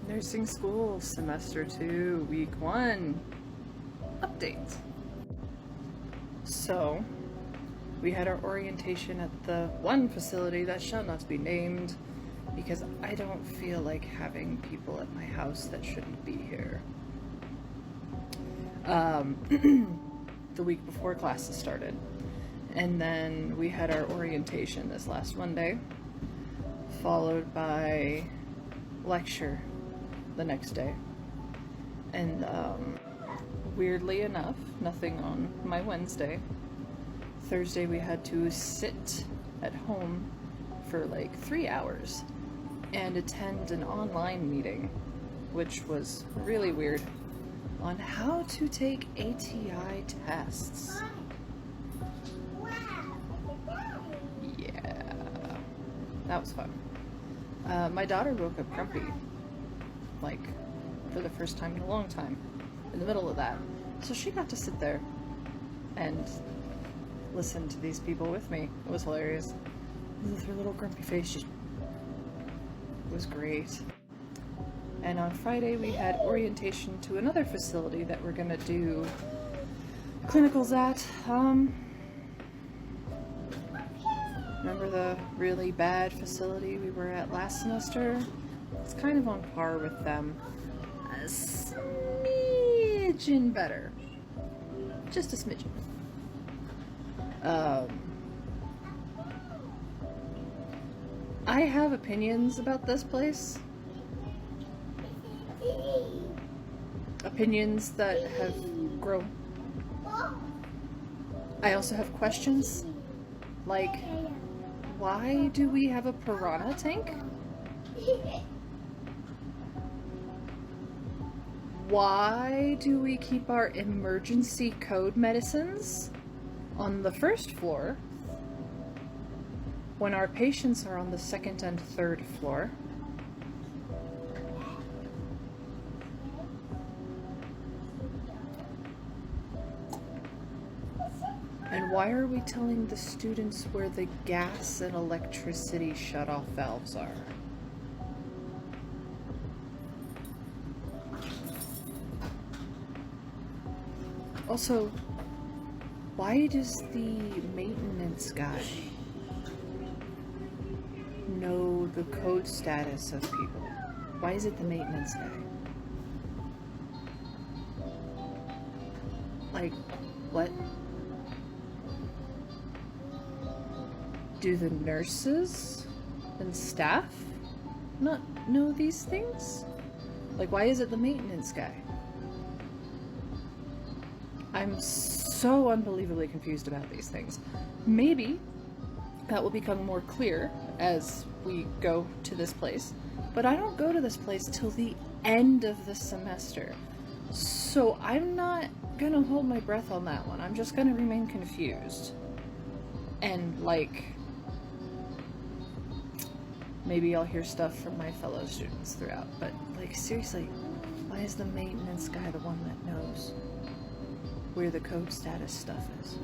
Nursing school, semester 2, week 1, update. So, we had our orientation at the one facility that shall not be named because I don't feel like having people at my house that shouldn't be here. The week before classes started. And then we had our orientation this last Monday, followed by lecture the next day. And weirdly enough, nothing on my Wednesday. Thursday we had to sit at home for like 3 hours and attend an online meeting, which was really weird, on how to take ATI tests. Yeah, that was fun. My daughter woke up grumpy, like for the first time in a long time, in the middle of that. So she got to sit there and listen to these people with me. It was hilarious. With her little grumpy face, it was great. And on Friday we had orientation to another facility that we're gonna do clinicals at. Remember the really bad facility we were at last semester? It's kind of on par with them. A smidgen better. Just a smidgen. I have opinions about this place. Opinions that have grown. I also have questions. Like, why do we have a piranha tank? Why do we keep our emergency code medicines on the first floor when our patients are on the second and third floor? And why are we telling the students where the gas and electricity shutoff valves are? Also, why does the maintenance guy know the code status of people? Why is it the maintenance guy? Like, what? Do the nurses and staff not know these things? Like, why is it the maintenance guy? I'm so unbelievably confused about these things. Maybe that will become more clear as we go to this place, but I don't go to this place till the end of the semester. So I'm not gonna hold my breath on that one. I'm just gonna remain confused. And like, maybe I'll hear stuff from my fellow students throughout, but like, seriously, why is the maintenance guy the one that knows where the code status stuff is?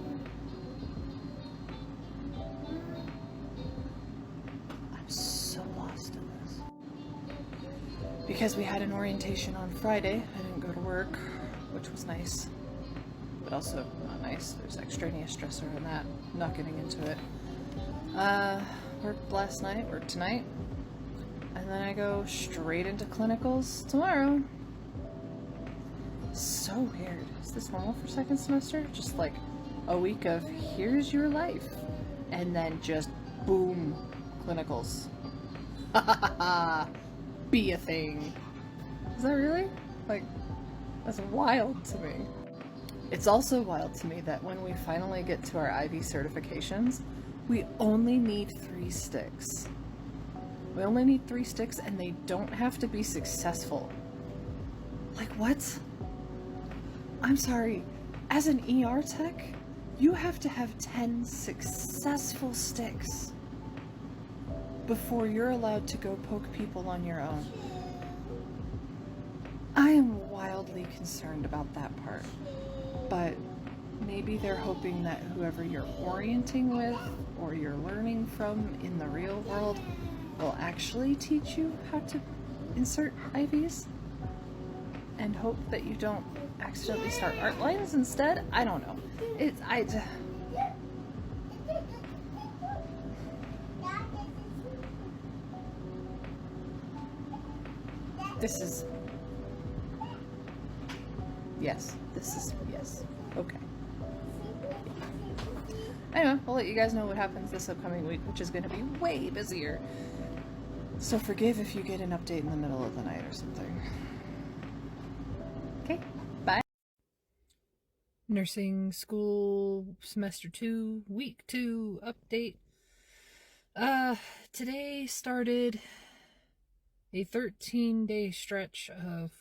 I'm so lost in this. Because we had an orientation on Friday, I didn't go to work, which was nice, but also not nice. There's extraneous stressor in that. I'm not getting into it. Worked last night, worked tonight, and then I go straight into clinicals tomorrow. So weird. Is this normal for second semester? Just like a week of here's your life, and then just boom, clinicals. Be a thing. Is that really? Like, that's wild to me. It's also wild to me that when we finally get to our IV certifications, we only need 3 sticks. We only need 3 sticks, and they don't have to be successful. Like, what? I'm sorry, as an ER tech, you have to have 10 successful sticks before you're allowed to go poke people on your own. I am wildly concerned about that part, but maybe they're hoping that whoever you're orienting with or you're learning from in the real world will actually teach you how to insert IVs and hope that you don't accidentally start art lines instead. I don't know. Yes. Okay. Anyway, I'll let you guys know what happens this upcoming week, which is going to be way busier. So forgive if you get an update in the middle of the night or something. Okay, bye. Nursing school semester 2, week 2 update. Today started a 13-day stretch of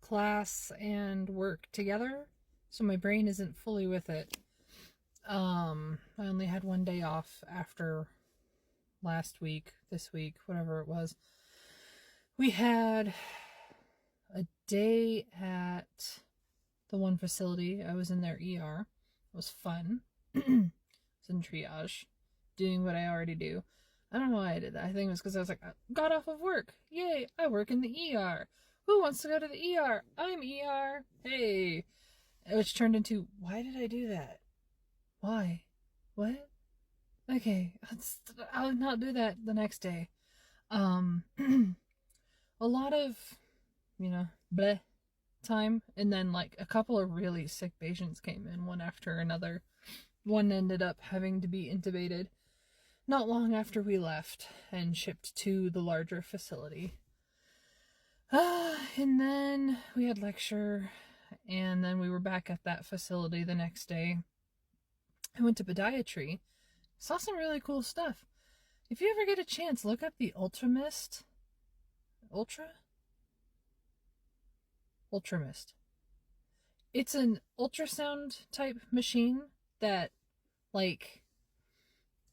class and work together, so my brain isn't fully with it. I only had one day off after last week, this week, whatever it was. We had a day at the one facility. I was in their ER. It was fun. I was in triage, doing what I already do. I don't know why I did that. I think it was because I was like, I got off of work. Yay, I work in the ER. Who wants to go to the ER? I'm ER. Hey. Which turned into, why did I do that? Why? What? Okay, I'll not do that the next day. A lot of, bleh time, and then like a couple of really sick patients came in one after another. One ended up having to be intubated not long after we left and shipped to the larger facility. And then we had lecture, and then we were back at that facility the next day. I went to podiatry, saw some really cool stuff. If you ever get a chance, look up the Ultramist. Ultramist. It's an ultrasound type machine that, like,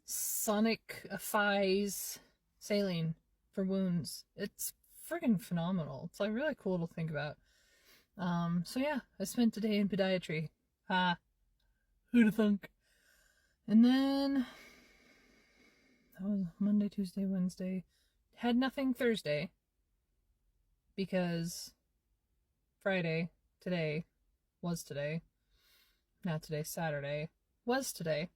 sonifies saline for wounds. It's friggin' phenomenal. It's like really cool to think about. So yeah, I spent a day in podiatry. Who'da thunk? And then that was Monday, Tuesday, Wednesday. Had nothing Thursday because Friday, today, was today. Not today, Saturday, was today.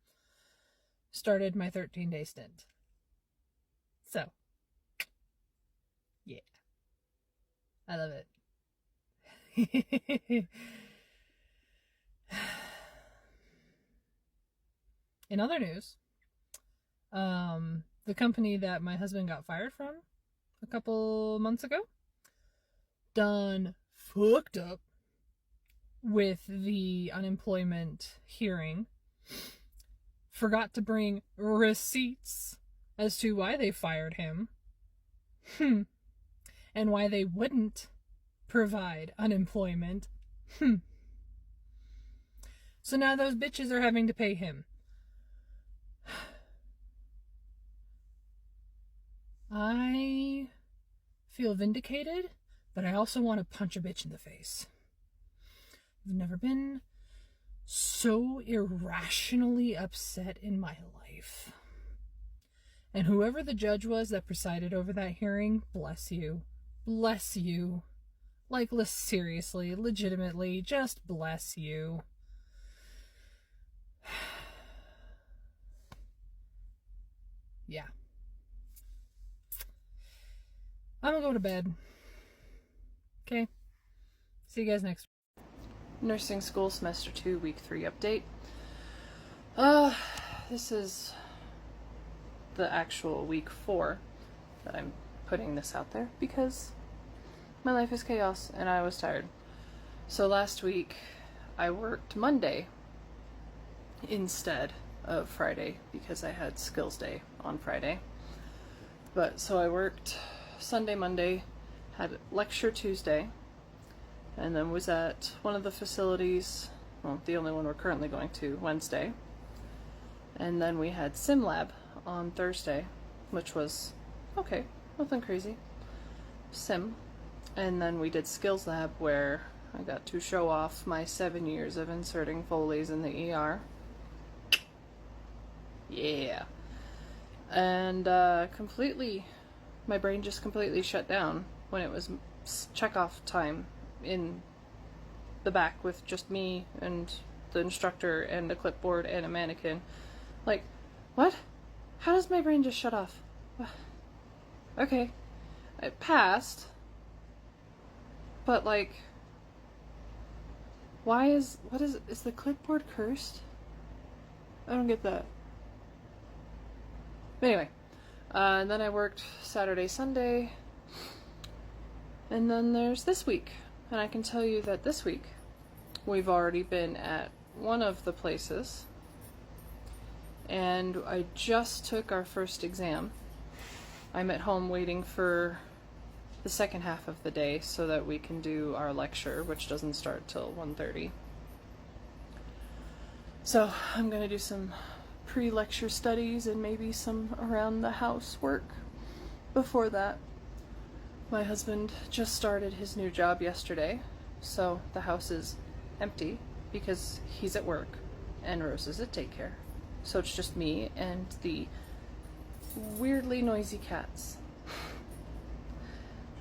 Started my 13-day stint. So, yeah. I love it. In other news, the company that my husband got fired from a couple months ago done fucked up with the unemployment hearing. Forgot to bring receipts as to why they fired him. And why they wouldn't provide unemployment. So now those bitches are having to pay him. I feel vindicated, but I also want to punch a bitch in the face. I've never been so irrationally upset in my life. And whoever the judge was that presided over that hearing, bless you. Bless you. Like, seriously, legitimately, just bless you. Yeah. I'm gonna go to bed. Okay. See you guys next week. Nursing school semester 2, week 3 update. This is the actual week 4 that I'm putting this out there because my life is chaos and I was tired. So last week I worked Monday instead of Friday because I had skills day on Friday. But so I worked Sunday, Monday, had lecture Tuesday, and then was at one of the facilities, well, the only one we're currently going to, Wednesday. And then we had sim lab on Thursday, which was okay, nothing crazy. Sim. And then we did skills lab where I got to show off my 7 years of inserting Foleys in the ER. Yeah. And my brain just completely shut down when it was check-off time in the back with just me and the instructor and a clipboard and a mannequin. Like, what? How does my brain just shut off? Okay. It passed. But like, is the clipboard cursed? I don't get that. But anyway, and then I worked Saturday, Sunday, and then there's this week. And I can tell you that this week, we've already been at one of the places, and I just took our first exam. I'm at home waiting for the second half of the day so that we can do our lecture, which doesn't start till 1:30. So I'm going to do some pre-lecture studies and maybe some around the house work before that. My husband just started his new job yesterday, so the house is empty because he's at work and Rose is at daycare. So it's just me and the weirdly noisy cats.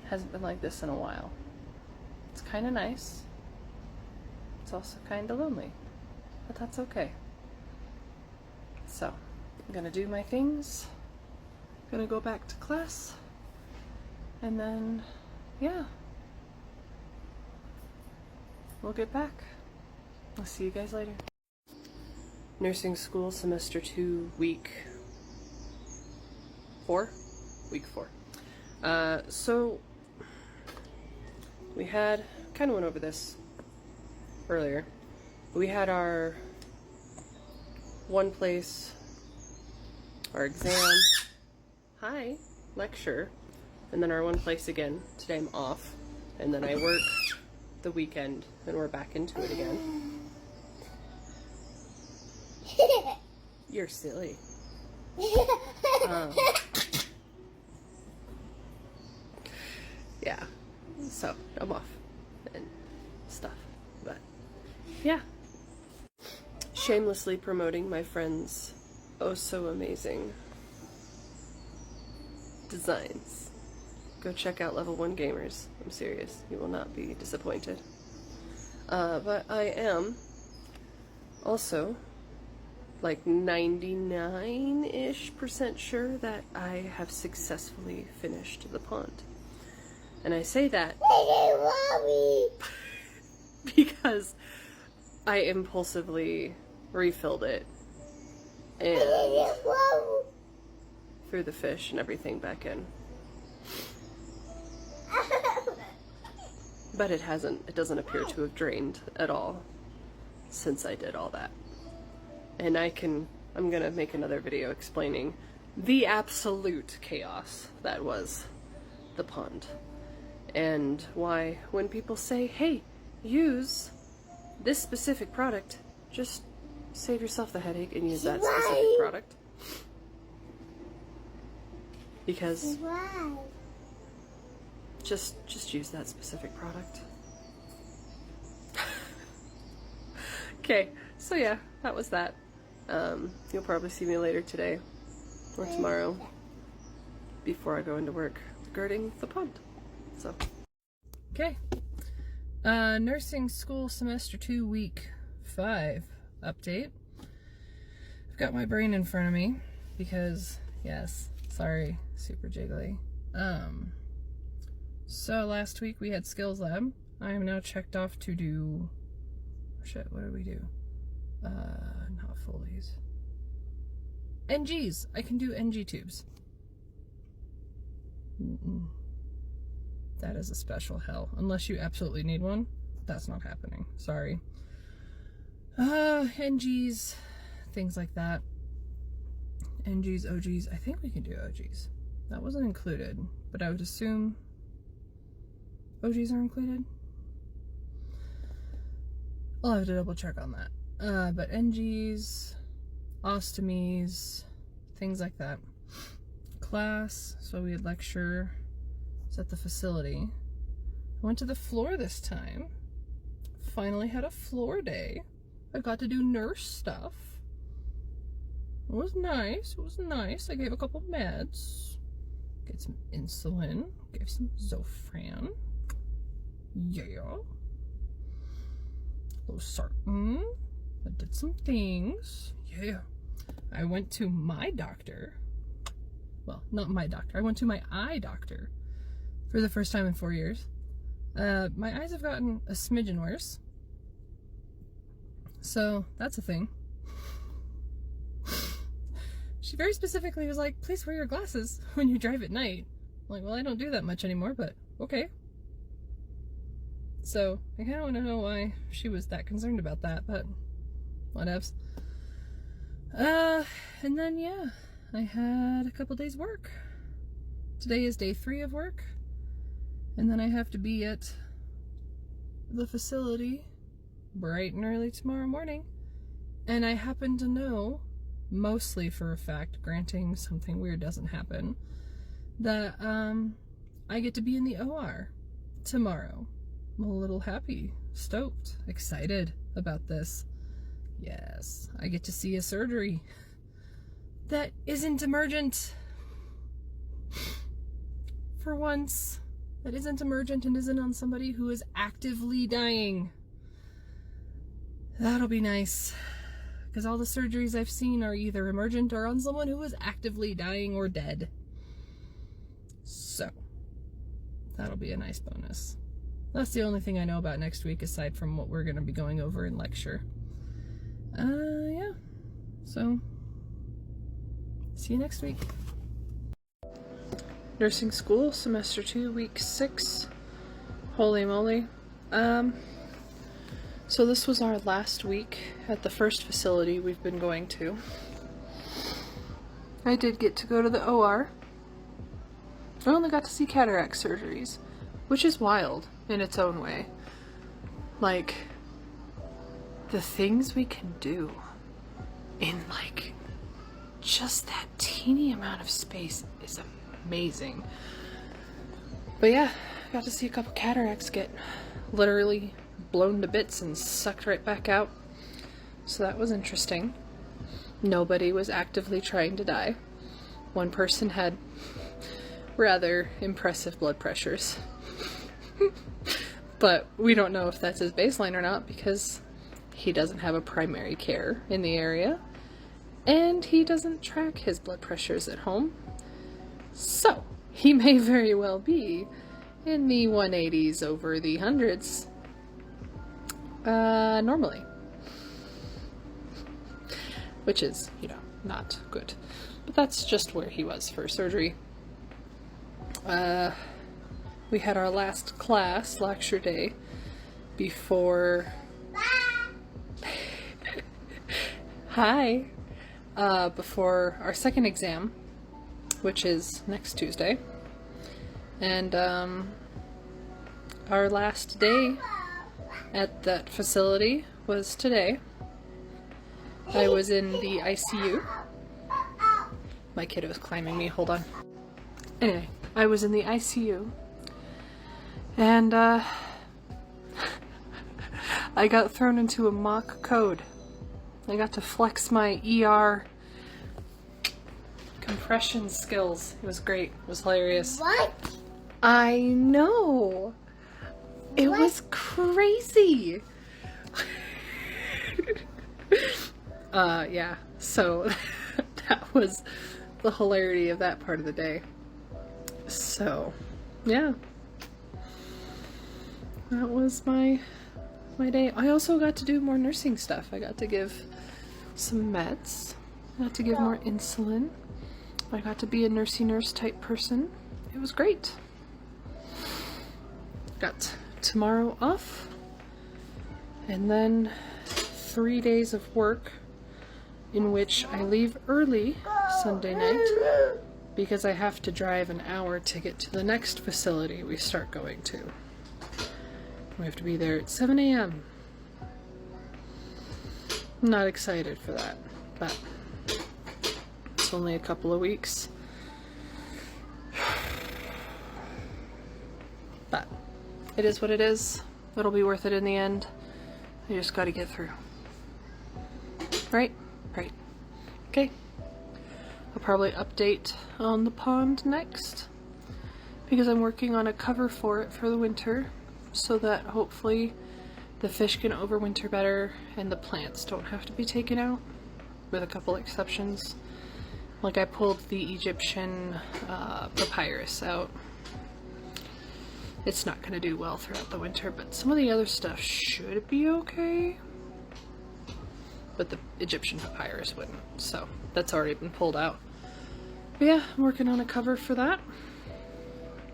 Hasn't been like this in a while. It's kind of nice. It's also kind of lonely, but that's okay. So I'm gonna do my things, gonna go back to class, and then yeah, we'll get back. I'll see you guys later. Nursing school, semester 2, week 4? Week 4. So we had, kind of went over this earlier, we had our one place, our exam, lecture, and then our one place again. Today I'm off, and then I work the weekend, and we're back into it again. You're silly. Yeah, so I'm off and stuff, but yeah. Shamelessly promoting my friend's oh so amazing designs. Go check out Level 1 Gamers. I'm serious, you will not be disappointed. But I am also like 99-ish% sure that I have successfully finished the pond. And I say that because I impulsively refilled it and threw the fish and everything back in. But it doesn't appear to have drained at all since I did all that. And I'm gonna make another video explaining the absolute chaos that was the pond. And why when people say, hey, use this specific product, just save yourself the headache and use that specific product. Because just use that specific product. Okay, so yeah, that was that. You'll probably see me later today or tomorrow before I go into work regarding the pond. So, okay. Nursing school semester 2 week 5 update. I've got my brain in front of me because, yes, sorry, super jiggly. So last week we had skills lab. I am now checked off to do, shit, what did we do? Not Foley's. NGs. I can do NG tubes. That is a special hell. Unless you absolutely need one, that's not happening. Sorry. NGs, things like that. NGs, OGs. I think we can do OGs. That wasn't included, but I would assume OGs are included. I'll have to double check on that. But NGs, ostomies, things like that. Class, so we had lecture. It's at the facility. I went to the floor this time. Finally had a floor day. I got to do nurse stuff. It was nice. It was nice. I gave a couple meds. Get some insulin. Gave some Zofran. Yeah. Losartan. I did some things. Yeah. I went to my doctor. Well, not my doctor. I went to my eye doctor for the first time in 4 years. My eyes have gotten a smidgen worse. So, that's a thing. She very specifically was like, please wear your glasses when you drive at night. I'm like, well, I don't do that much anymore, but okay. So, I kind of want to know why she was that concerned about that, but whatevs. And then, yeah, I had a couple days work. Today is day 3 of work. And then I have to be at the facility bright and early tomorrow morning. And I happen to know, mostly for a fact, granting something weird doesn't happen, that I get to be in the OR tomorrow. I'm a little happy, stoked, excited about this. Yes, I get to see a surgery that isn't emergent. For once, that isn't emergent and isn't on somebody who is actively dying. That'll be nice. Because all the surgeries I've seen are either emergent or on someone who is actively dying or dead. So, that'll be a nice bonus. That's the only thing I know about next week aside from what we're going to be going over in lecture. Yeah. So, see you next week. Nursing school, semester 2, week 6. Holy moly. So this was our last week at the first facility we've been going to. I did get to go to the OR. I only got to see cataract surgeries, which is wild in its own way. Like, the things we can do in, like, just that teeny amount of space is amazing. But yeah, got to see a couple cataracts get literally blown to bits and sucked right back out. So that was interesting. Nobody was actively trying to die. One person had rather impressive blood pressures. But we don't know if that's his baseline or not because he doesn't have a primary care in the area and he doesn't track his blood pressures at home. So he may very well be in the 180s over the hundreds normally. Which is, you know, not good. But that's just where he was for surgery. We had our last class, lecture day, before... Hi! Before our second exam, which is next Tuesday. And, our last day at that facility was today. I was in the ICU. My kiddo is climbing me, hold on. Anyway, I was in the ICU. And, I got thrown into a mock code. I got to flex my ER compression skills. It was great. It was hilarious. What? I know. It was crazy. Yeah. So that was the hilarity of that part of the day. So, yeah. That was my day. I also got to do more nursing stuff. I got to give some meds. I got to give more insulin. I got to be a nursey nurse type person. It was great. Got tomorrow off. And then 3 days of work in which I leave early Sunday night because I have to drive an hour to get to the next facility we start going to. We have to be there at 7 a.m. I'm not excited for that, but it's only a couple of weeks. But it is what it is. It'll be worth it in the end. I just gotta get through. Right? Right. Okay. I'll probably update on the pond next. because I'm working on a cover for it for the winter so that hopefully the fish can overwinter better and the plants don't have to be taken out, with a couple exceptions. Like I pulled the Egyptian papyrus out. It's not going to do well throughout the winter, but some of the other stuff should be okay. But the Egyptian papyrus wouldn't, so that's already been pulled out. But yeah, I'm working on a cover for that.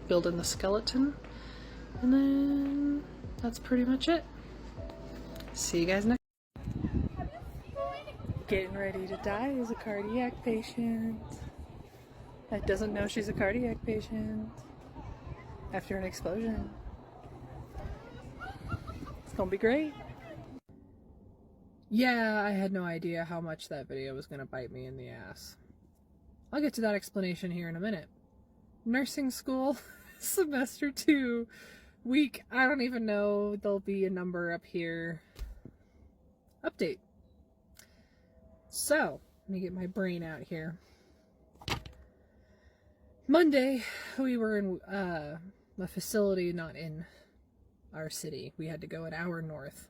Building the skeleton. And then that's pretty much it. See you guys next. Getting ready to die is a cardiac patient. That doesn't know she's a cardiac patient after an explosion. It's gonna be great. Yeah, I had no idea how much that video was gonna bite me in the ass. I'll get to that explanation here in a minute. Nursing school, semester 2, week, I don't even know, there'll be a number up here. Update. So, let me get my brain out here. Monday, we were in a facility not in our city. We had to go an hour north.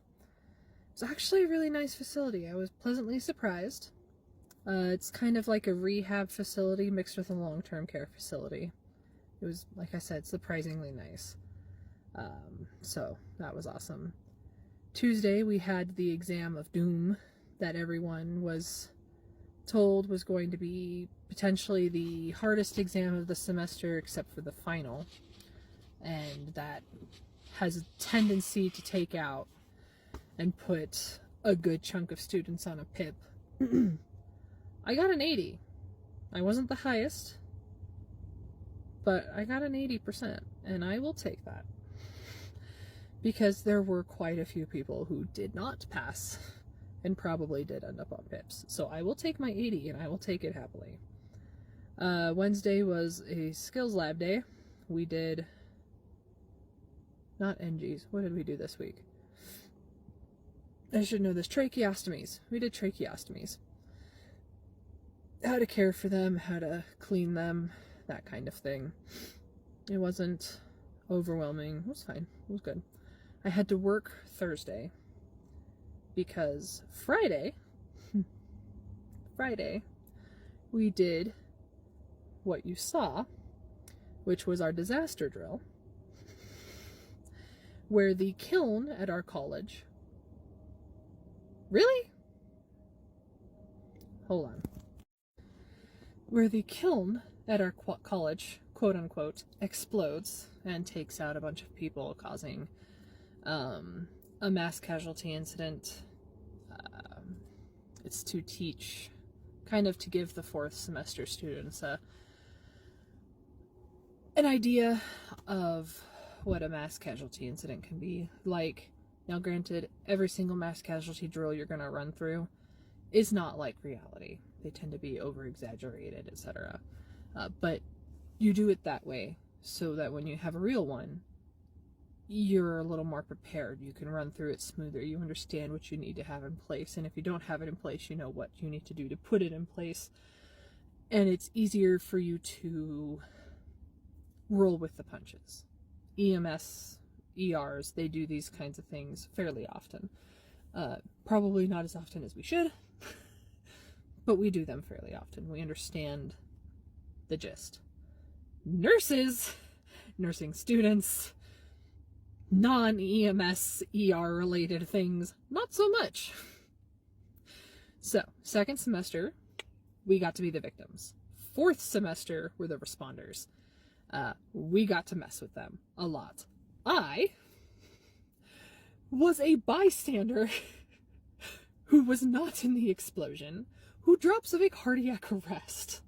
It was actually a really nice facility. I was pleasantly surprised. It's kind of like a rehab facility mixed with a long-term care facility. It was, like I said, surprisingly nice. So, that was awesome. Tuesday, we had the exam of doom that everyone was told was going to be potentially the hardest exam of the semester except for the final. And that has a tendency to take out and put a good chunk of students on a PIP. I got an 80. I wasn't the highest, but I got an 80%, and I will take that. Because there were quite a few people who did not pass and probably did end up on PIPs. So I will take my 80 and I will take it happily. Wednesday was a skills lab day. We did, not NGs, what did we do this week? I should know this, tracheostomies. We did tracheostomies. How to care for them, how to clean them, that kind of thing. It wasn't overwhelming, it was fine, it was good. I had to work Thursday because Friday, we did what you saw, which was our disaster drill, where the kiln at our college, really? Hold on. Where the kiln at our college, quote unquote, explodes and takes out a bunch of people, causing a mass casualty incident. It's to teach, kind of to give the 4th semester students an idea of what a mass casualty incident can be like. Now granted, every single mass casualty drill you're going to run through is not like reality. They tend to be over-exaggerated, etc. But you do it that way so that when you have a real one, you're a little more prepared. You can run through it smoother. You understand what you need to have in place. And if you don't have it in place, you know what you need to do to put it in place. And it's easier for you to roll with the punches. EMS, ERs, they do these kinds of things fairly often. Probably not as often as we should, but we do them fairly often. We understand the gist. Nurses, nursing students, non-EMS, ER related things, not so much. So, 2nd semester, we got to be the victims. 4th semester were the responders. We got to mess with them a lot. I was a bystander who was not in the explosion, who drops of a cardiac arrest.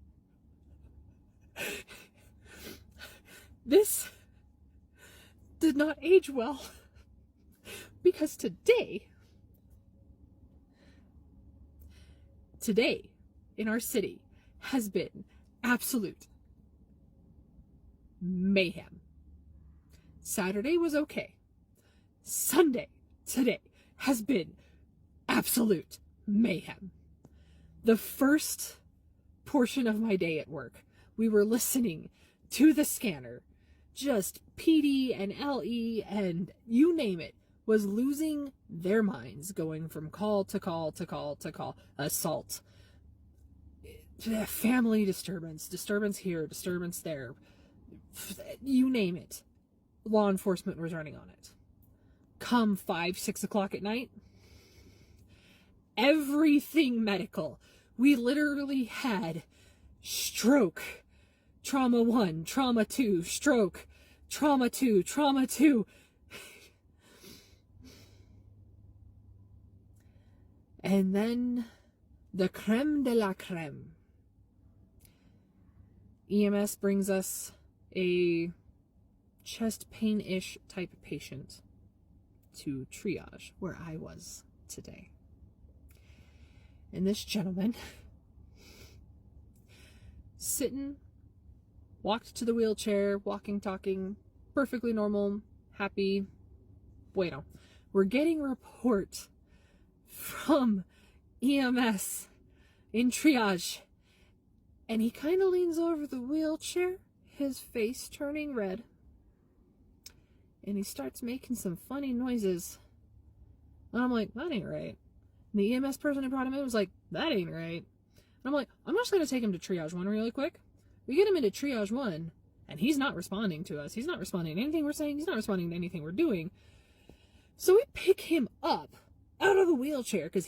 This did not age well, because today in our city has been absolute mayhem. Saturday was okay. Sunday, today, has been absolute mayhem. The first portion of my day at work, we were listening to the scanner just PD and LE and you name it, was losing their minds, going from call to call to call to call. Assault, family disturbance here, disturbance there, you name it. Law enforcement was running on it. Come 5, 6 o'clock at night, everything medical. We literally had stroke, trauma 1, trauma 2, stroke, trauma 2, trauma 2. And then the creme de la creme. EMS brings us a chest pain-ish type patient to triage, where I was today. And this gentleman, sitting, walked to the wheelchair, walking, talking, perfectly normal, happy, bueno. We're getting a report from EMS in triage, and he kind of leans over the wheelchair, his face turning red, and he starts making some funny noises. And I'm like, that ain't right. And the EMS person who brought him in was like, that ain't right. And I'm like, I'm just going to take him to triage 1 really quick. We get him into triage 1, and he's not responding to us. He's not responding to anything we're saying. He's not responding to anything we're doing. So we pick him up out of the wheelchair, because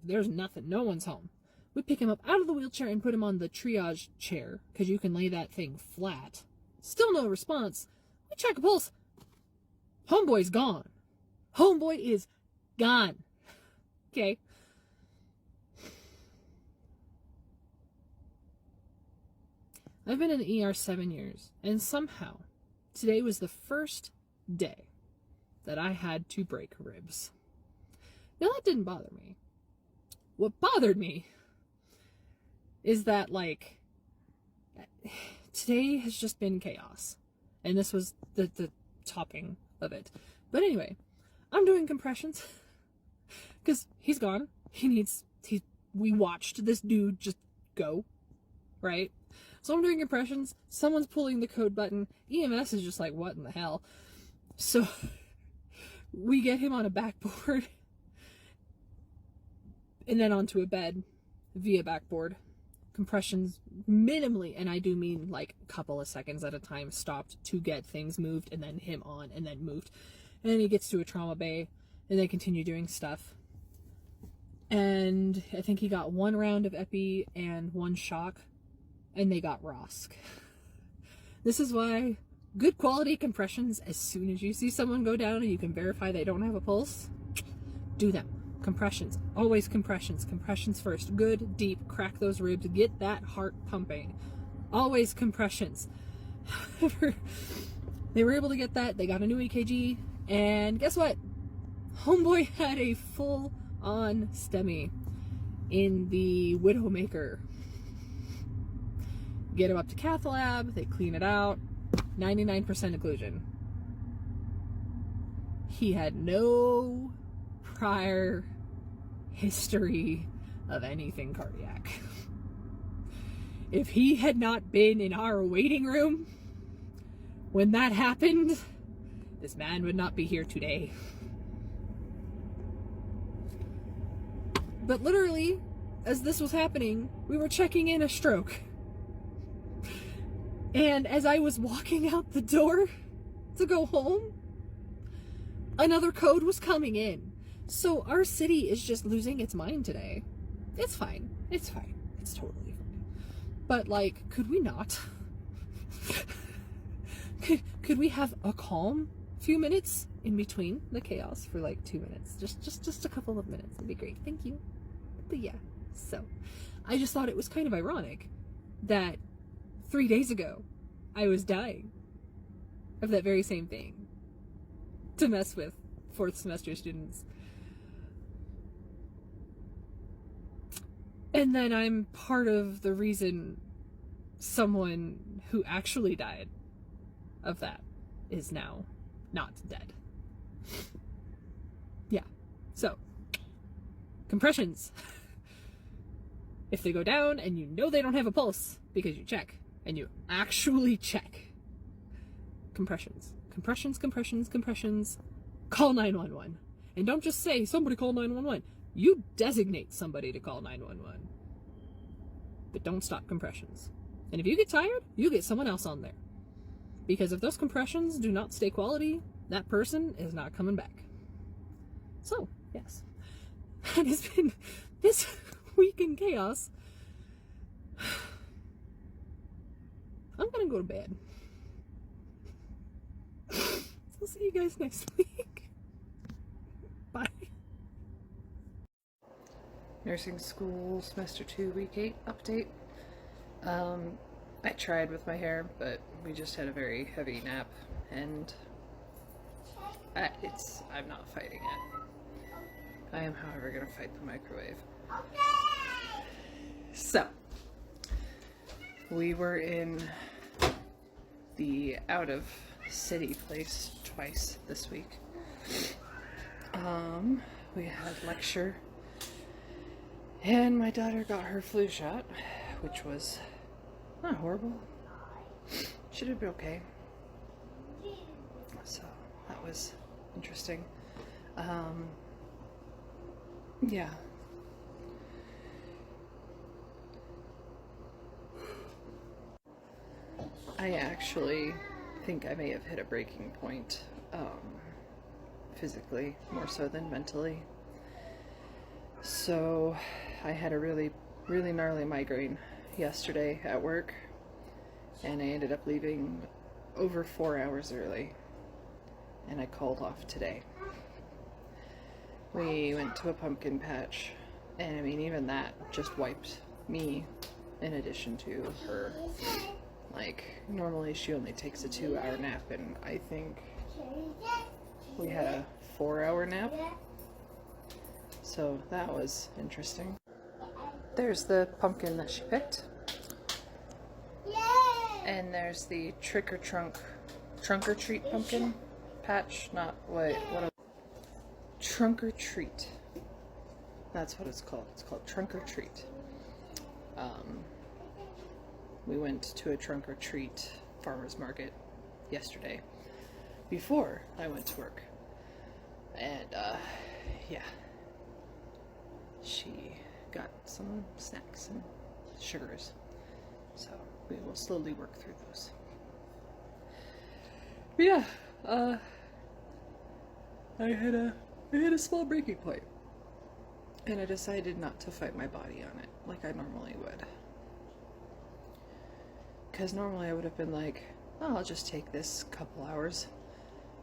there's nothing, no one's home. We pick him up out of the wheelchair and put him on the triage chair, because you can lay that thing flat. Still no response. We check a pulse. Homeboy's gone. Homeboy is gone. Okay. I've been in the ER 7 years, and somehow today was the first day that I had to break ribs. Now, that didn't bother me. What bothered me is that, like, today has just been chaos. And this was the topping of it. But anyway, I'm doing compressions because he's gone. We watched this dude just go, right? So I'm doing compressions. Someone's pulling the code button. EMS is just like, what in the hell? So we get him on a backboard and then onto a bed via backboard. Compressions minimally, and I do mean like a couple of seconds at a time, stopped to get things moved, and then him on, and then moved. And then he gets to a trauma bay, and they continue doing stuff. And I think he got 1 round of epi and 1 shock, and they got ROSC. This is why good quality compressions, as soon as you see someone go down and you can verify they don't have a pulse, do them. Compressions. Always compressions. Compressions first. Good, deep, crack those ribs, get that heart pumping. Always compressions. However, they were able to get that. They got a new EKG, and guess what? Homeboy had a full-on STEMI in the Widowmaker. Get him up to cath lab, they clean it out, 99% occlusion. He had no prior history of anything cardiac. If he had not been in our waiting room when that happened, this man would not be here today. But literally, as this was happening, we were checking in a stroke. And as I was walking out the door to go home, another code was coming in. So our city is just losing its mind today. It's fine. It's fine. It's totally fine. But, like, could we not? could we have a calm few minutes in between the chaos for, like, 2 minutes? Just a couple of minutes. It'd be great. Thank you. But yeah, so I just thought it was kind of ironic that 3 days ago I was dying of that very same thing to mess with 4th semester students. And then I'm part of the reason someone who actually died of that is now not dead. Yeah. So, compressions. If they go down and you know they don't have a pulse because you check, and you actually check, compressions. Compressions, compressions, compressions. Call 911. And don't just say, somebody call 911. You designate somebody to call 911. But don't stop compressions. And if you get tired, you get someone else on there. Because if those compressions do not stay quality, that person is not coming back. So, yes. That has been this week in chaos. I'm gonna go to bed. I'll see you guys next week. Bye. Nursing school semester 2 week 8 update. I tried with my hair, but we just had a very heavy nap, and I'm not fighting it. I am, however, gonna fight the microwave. So, we were in the out of city place twice this week. We had lecture, and my daughter got her flu shot, which was not horrible. She did be okay. So that was interesting. Yeah. I actually think I may have hit a breaking point, physically, more so than mentally. So I had a really gnarly migraine yesterday at work, and I ended up leaving over 4 hours early, and I called off today. We went to a pumpkin patch, and I mean, even that just wiped me, in addition to her. Like, normally she only takes a 2-hour nap, and I think we had a 4-hour nap. So that was interesting. There's the pumpkin that she picked. And there's the trunk or treat pumpkin patch, not what trunk or treat. That's what it's called. It's called trunk or treat. We went to a trunk or treat farmer's market yesterday before I went to work. And yeah, she got some snacks and sugars. So we will slowly work through those. But yeah, I had a small breaking point, and I decided not to fight my body on it like I normally would. Because normally I would have been like, oh, I'll just take this couple hours,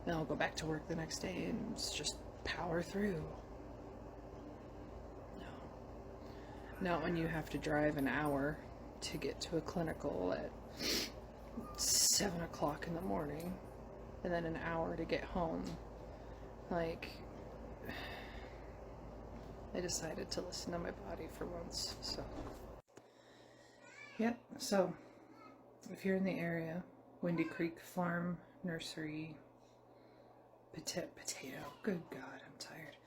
then I'll go back to work the next day and just power through. No. Not when you have to drive an hour to get to a clinical at 7 o'clock in the morning, and then an hour to get home. Like, I decided to listen to my body for once, so. Yep, so if you're in the area, Windy Creek Farm Nursery, potato, good God, I'm tired.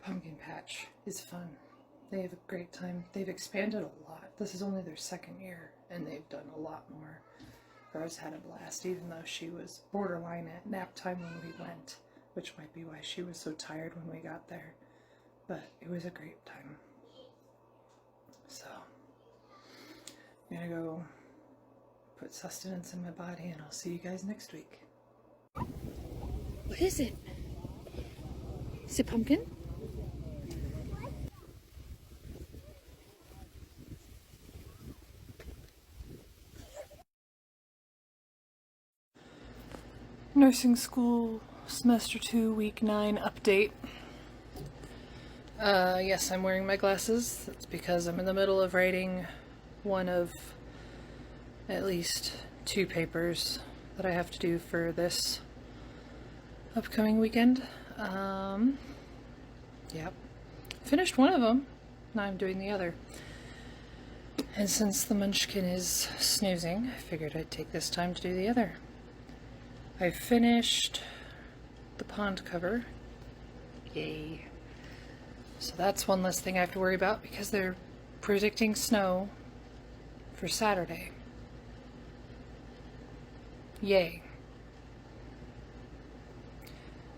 Pumpkin Patch is fun. They have a great time. They've expanded a lot. This is only their 2nd year, and they've done a lot more. Rose had a blast, even though she was borderline at nap time when we went, which might be why she was so tired when we got there. But it was a great time. So, I'm gonna go put sustenance in my body, and I'll see you guys next week. What is it? Is it pumpkin? Nursing school semester 2 week 9 update. Yes, I'm wearing my glasses. That's because I'm in the middle of writing one of at least 2 papers that I have to do for this upcoming weekend. Yep. Finished one of them. Now I'm doing the other. And since the munchkin is snoozing, I figured I'd take this time to do the other. I finished the pond cover. Yay. So that's one less thing I have to worry about because they're predicting snow for Saturday. Yay.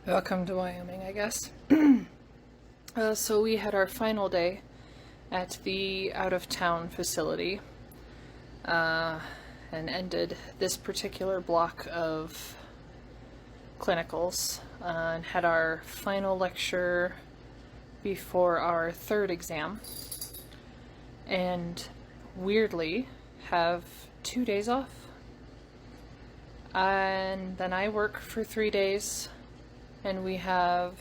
Welcome to Wyoming, I guess. So we had our final day at the out-of-town facility and ended this particular block of clinicals and had our final lecture before our third exam, and weirdly have 2 days off. And then I work for 3 days, and we have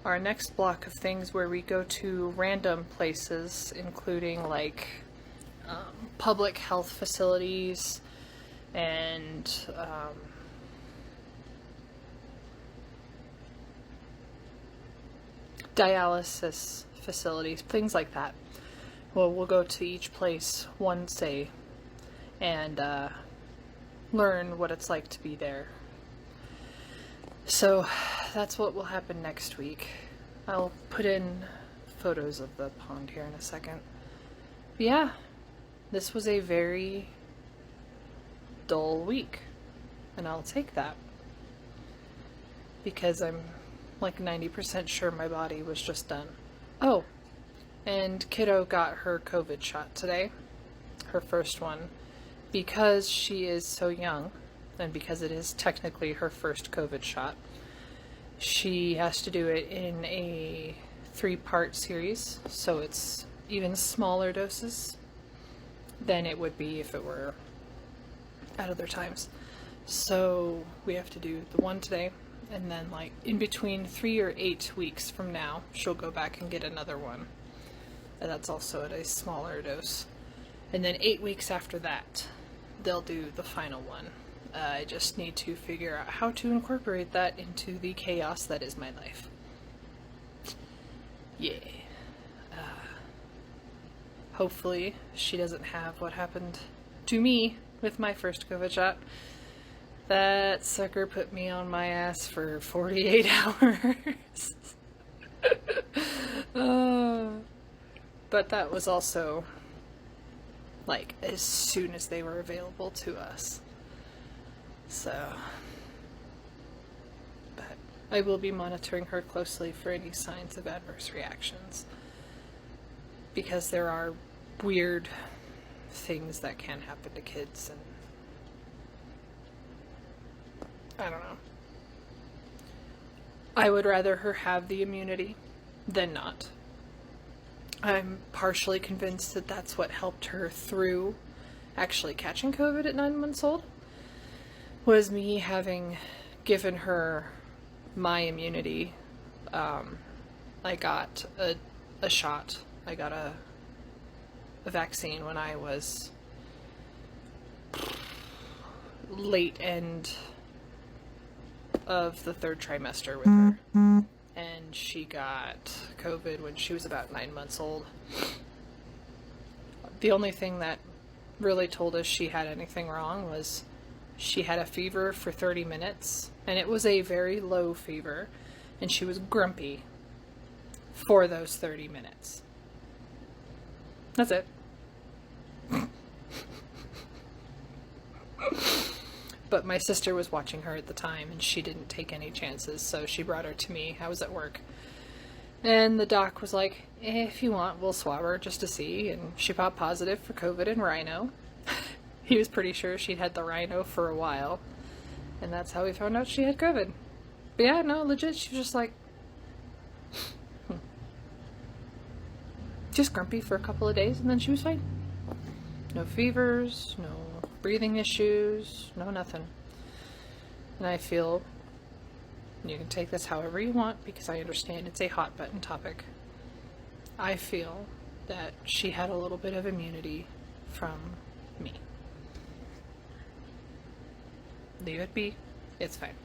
our next block of things where we go to random places, including like public health facilities and dialysis facilities, things like that. Well, we'll go to each place once day and learn what it's like to be there. So that's what will happen next week. I'll put in photos of the pond here in a second. But yeah, this was a very dull week, and I'll take that because I'm like 90% sure my body was just done. Oh, and kiddo got her COVID shot today, her first one, because she is so young. And because it is technically her first COVID shot, she has to do it in a 3-part series, so it's even smaller doses than it would be if it were at other times. So we have to do the one today, and then like in between 3 or 8 weeks from now, she'll go back and get another one. And that's also at a smaller dose. And then 8 weeks after that, they'll do the final one. I just need to figure out how to incorporate that into the chaos that is my life. Yeah. Hopefully she doesn't have what happened to me with my first COVID shot. That sucker put me on my ass for 48 hours. But that was also like as soon as they were available to us. So, but I will be monitoring her closely for any signs of adverse reactions, because there are weird things that can happen to kids, and I don't know. I would rather her have the immunity than not. I'm partially convinced that that's what helped her through actually catching COVID at 9 months old. Was me having given her my immunity. I got a shot. I got a vaccine when I was late end of the 3rd trimester with her. And she got COVID when she was about 9 months old. The only thing that really told us she had anything wrong was she had a fever for 30 minutes, and it was a very low fever, and she was grumpy for those 30 minutes. That's it. But my sister was watching her at the time, and she didn't take any chances, so she brought her to me. I was at work. And the doc was like, if you want, we'll swab her just to see, and she popped positive for COVID and rhino. He was pretty sure she'd had the rhino for a while, and that's how we found out she had COVID. But yeah, no, legit, she was just like, just grumpy for a couple of days, and then she was fine. No fevers, no breathing issues, no nothing. And I feel, you can take this however you want, because I understand it's a hot button topic. I feel that she had a little bit of immunity from me. Leave it be. It's fine.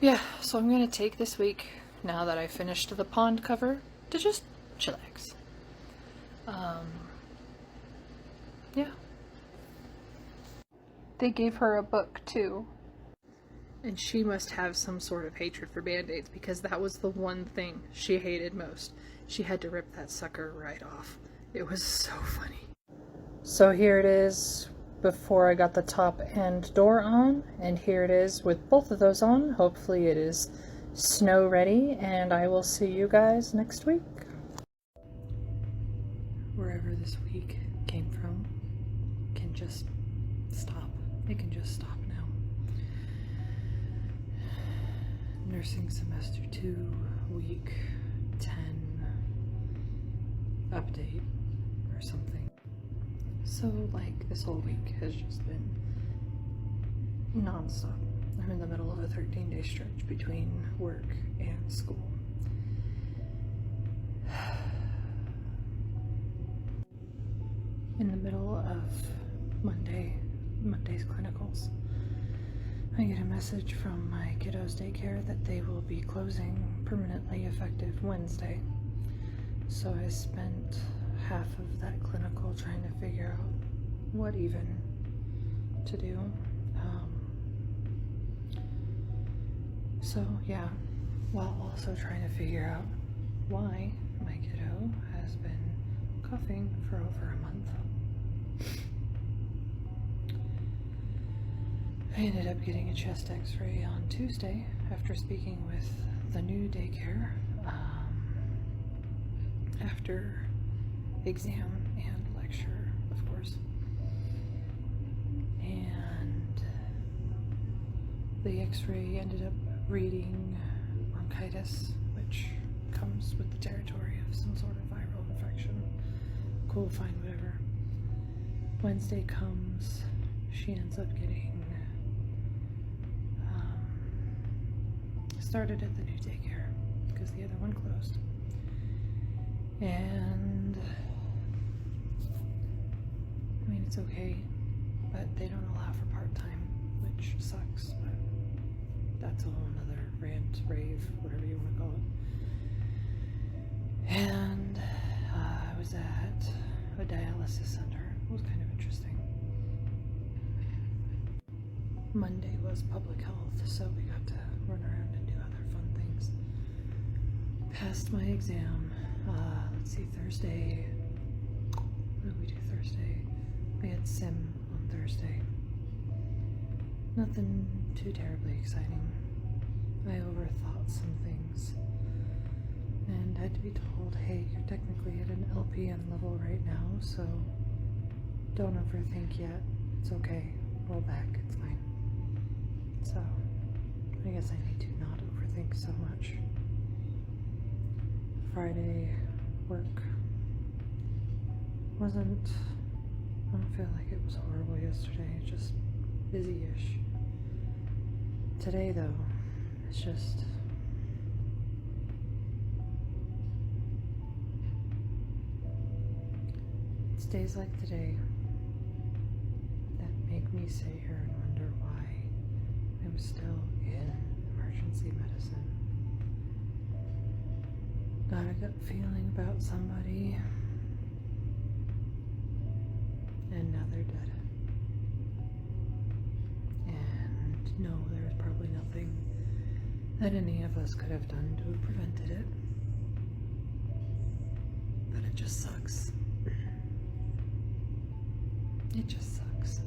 Yeah, so I'm going to take this week, now that I finished the pond cover, to just chillax. Yeah. They gave her a book, too. And she must have some sort of hatred for Band-Aids, because that was the one thing she hated most. She had to rip that sucker right off. It was so funny. So here it is, before I got the top and door on, and here it is with both of those on. Hopefully it is snow ready, and I will see you guys next week. Wherever this week came from can just stop. It can just stop now. Nursing semester 2, week 10 update or something. So, like, this whole week has just been nonstop. I'm in the middle of a 13-day stretch between work and school. In the middle of Monday's clinicals, I get a message from my kiddos' daycare that they will be closing permanently effective Wednesday. So I spent half of that clinical trying to figure out what even to do. So yeah, while also trying to figure out why my kiddo has been coughing for over a month. I ended up getting a chest x-ray on Tuesday after speaking with the new daycare after exam and lecture, of course. And the x-ray ended up reading bronchitis, which comes with the territory of some sort of viral infection. Cool, fine, whatever. Wednesday comes, she ends up getting started at the new daycare because the other one closed. And I mean, it's okay, but they don't allow for part-time, which sucks, but that's a whole nother rant, rave, whatever you want to call it. And I was at a dialysis center. It was kind of interesting. Monday was public health, so we got to run around and do other fun things. Passed my exam. Let's see, Thursday. What did we do Thursday? We had sim on Thursday. Nothing too terribly exciting. I overthought some things and had to be told, hey, you're technically at an LPN level right now, so don't overthink yet. It's okay. Roll back. It's fine. So, I guess I need to not overthink so much. Friday, work wasn't, I don't feel like it was horrible yesterday, just busy-ish. Today, though, it's just, it's days like today that make me sit here and wonder why I'm still in emergency medicine. Got a gut feeling about somebody, and now they're dead. And no, there's probably nothing that any of us could have done to have prevented it. But it just sucks. It just sucks.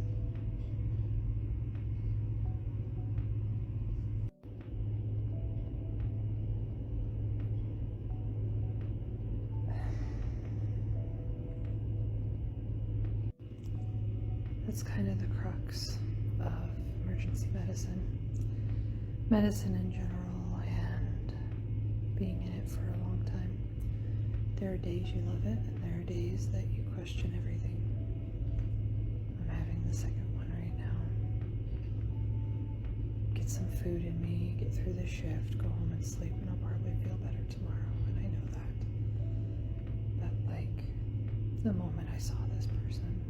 That's kind of the crux of emergency medicine. Medicine in general, and being in it for a long time. There are days you love it, and there are days that you question everything. I'm having the second one right now. Get some food in me, get through the shift, go home and sleep, and I'll probably feel better tomorrow, and I know that. But like, the moment I saw this person,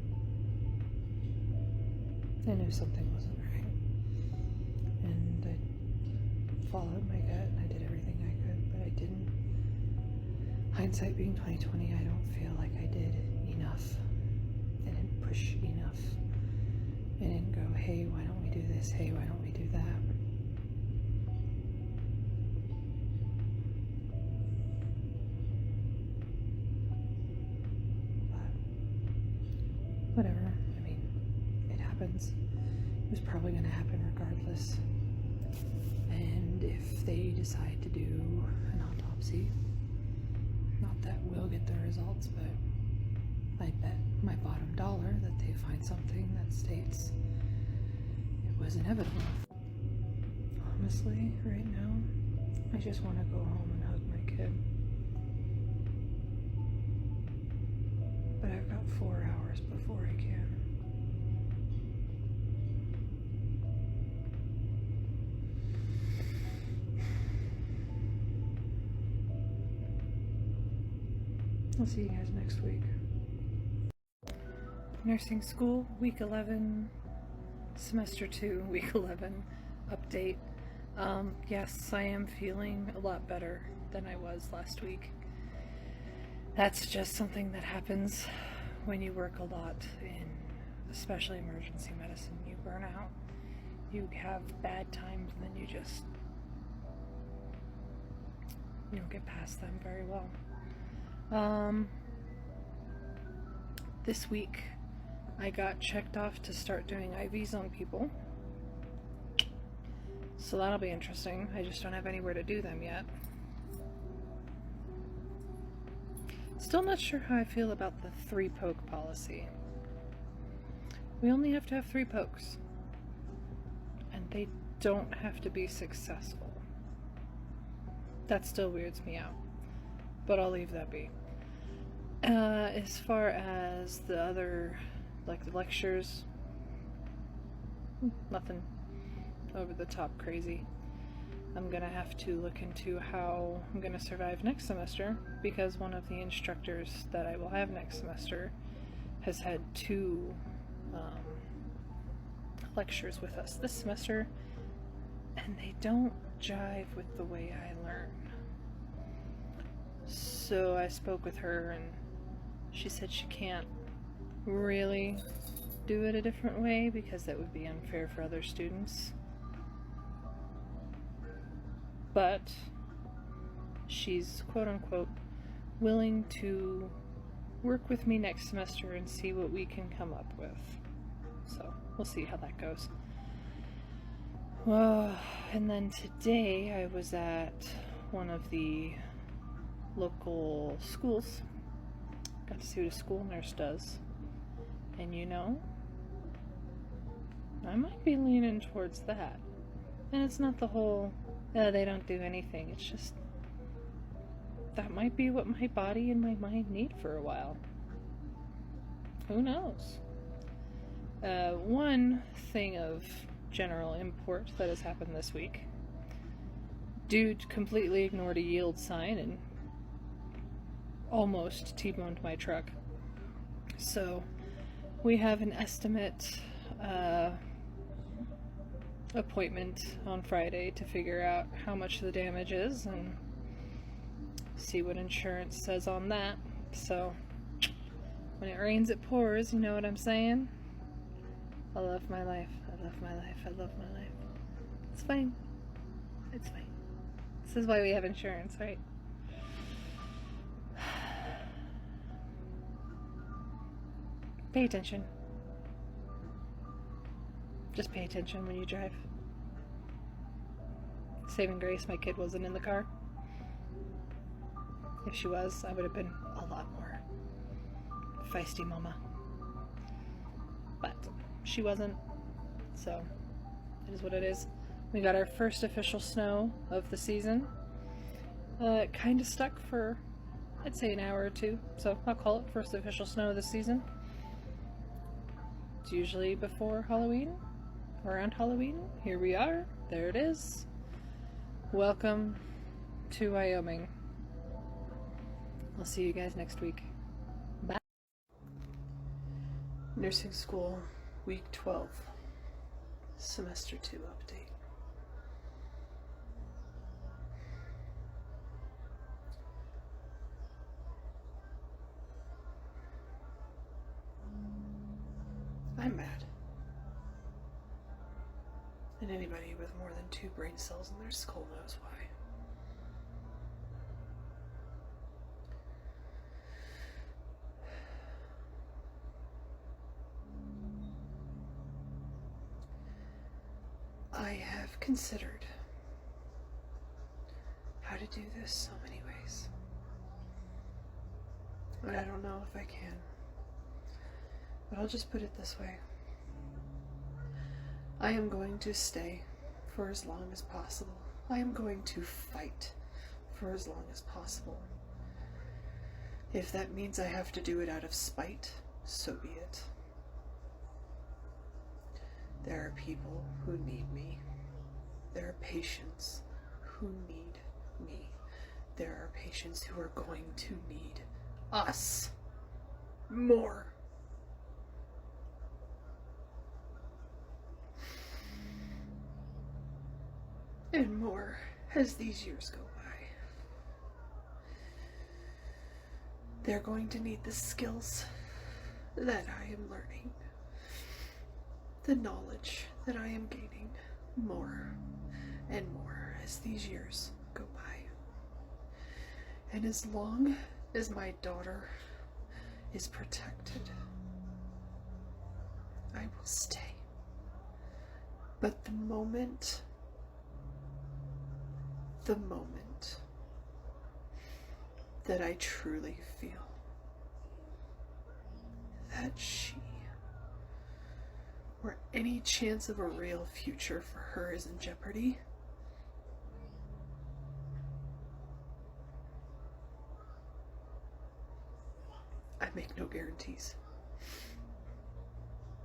I knew something wasn't right. And I followed my gut and I did everything I could, but I didn't. Hindsight being 2020, I don't feel like I did enough. I didn't push enough. I didn't go, hey, why don't we do this? Hey, why don't we do that? But whatever. I mean, it probably going to happen regardless. And if they decide to do an autopsy, not that we'll get the results, but I bet my bottom dollar that they find something that states it was inevitable. Honestly, right now, I just want to go home and hug my kid. But I've got 4 hours before I can. I'll see you guys next week. Nursing school, week 11, semester 2, week 11, update. Yes, I am feeling a lot better than I was last week. That's just something that happens when you work a lot in, especially emergency medicine. You burn out, you have bad times, and then you don't get past them very well. This week I got checked off to start doing IVs on people. So that'll be interesting. I just don't have anywhere to do them yet. Still not sure how I feel about the 3 poke policy. We only have to have 3 pokes. And they don't have to be successful. That still weirds me out. But I'll leave that be. As far as the other, like the lectures, nothing over the top crazy. I'm gonna have to look into how I'm gonna survive next semester, because one of the instructors that I will have next semester has had 2 lectures with us this semester, and they don't jive with the way I learn. So I spoke with her, and she said she can't really do it a different way because that would be unfair for other students. But she's quote-unquote willing to work with me next semester and see what we can come up with. So we'll see how that goes. And then today I was at one of the local schools. Got to see what a school nurse does. And you know, I might be leaning towards that. And it's not the whole, they don't do anything. It's just, that might be what my body and my mind need for a while. Who knows? One thing of general import that has happened this week. Dude completely ignored a yield sign and almost T-boned my truck. So we have an estimate appointment on Friday to figure out how much the damage is and see what insurance says on that. So when it rains it pours, you know what I'm saying? I love my life. I love my life. I love my life. It's fine. It's fine. This is why we have insurance, right? Pay attention. Just pay attention when you drive. Saving grace, my kid wasn't in the car. If she was, I would have been a lot more feisty mama. But she wasn't, so it is what it is. We got our first official snow of the season. It kind of stuck for, I'd say, an hour or 2, so I'll call it first official snow of the season. It's usually before Halloween, around Halloween. Here we are. There it is. Welcome to Wyoming. I'll see you guys next week. Bye. Nursing school, week 12, semester 2 update. I'm mad. And anybody with more than 2 brain cells in their skull knows why. considered how to do this so many ways, but I don't know if I can. But I'll just put it this way. I am going to stay for as long as possible. I am going to fight for as long as possible. If that means I have to do it out of spite, so be it. There are people who need me. There are patients who need me. There are patients who are going to need us more. And more as these years go by. They're going to need the skills that I am learning, the knowledge that I am gaining more and more as these years go by. And as long as my daughter is protected, I will stay. But the moment that I truly feel that she, or any chance of a real future for her, is in jeopardy, I make no guarantees.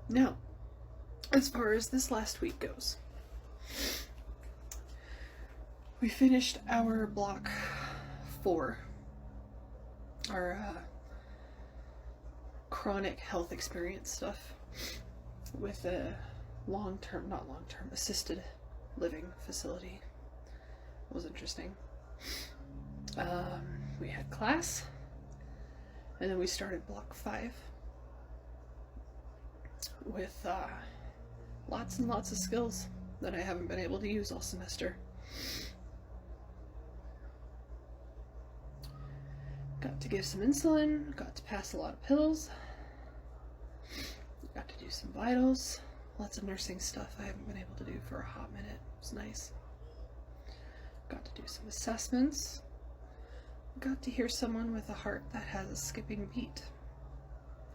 Now, as far as this last week goes, we finished our block 4, our chronic health experience stuff, with a assisted living facility. It was interesting. We had class, and then we started block 5 with lots and lots of skills that I haven't been able to use all semester. Got to give some insulin, got to pass a lot of pills, got to do some vitals, lots of nursing stuff I haven't been able to do for a hot minute. It was nice. Got to do some assessments. Got to hear someone with a heart that has a skipping beat.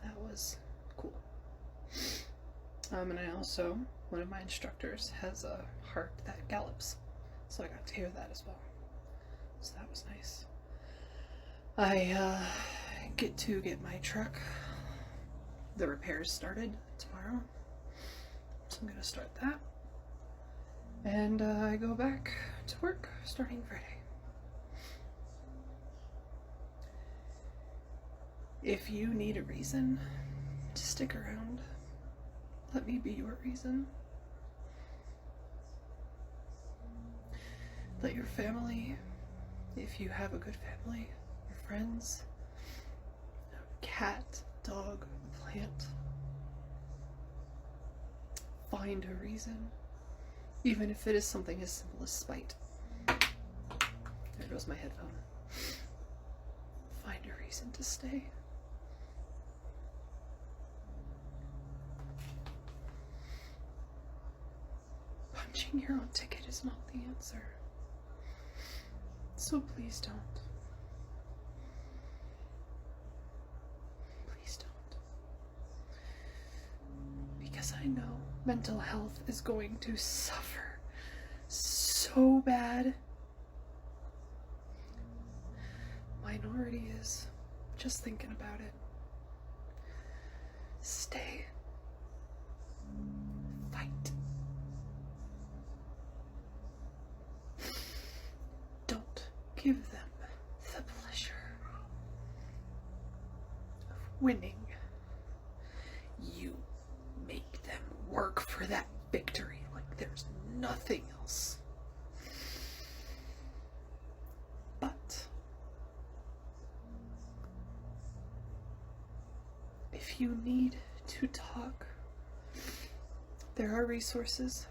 That was cool. And I also, one of my instructors has a heart that gallops, so I got to hear that as well. So that was nice. I get to get my truck, the repairs started tomorrow, so I'm gonna start that, and I go back to work starting Friday. If you need a reason to stick around, let me be your reason. Let your family, if you have a good family, your friends, a cat, dog, plant, find a reason, even if it is something as simple as spite. There goes my headphone. Find a reason to stay. Punching your own ticket is not the answer. So please don't. Please don't. Because I know mental health is going to suffer so bad. Minority is. Just thinking about it. Stay. Fight. Don't give them the pleasure of winning. You make them work for that victory like there's nothing else. But if you need to talk, there are resources.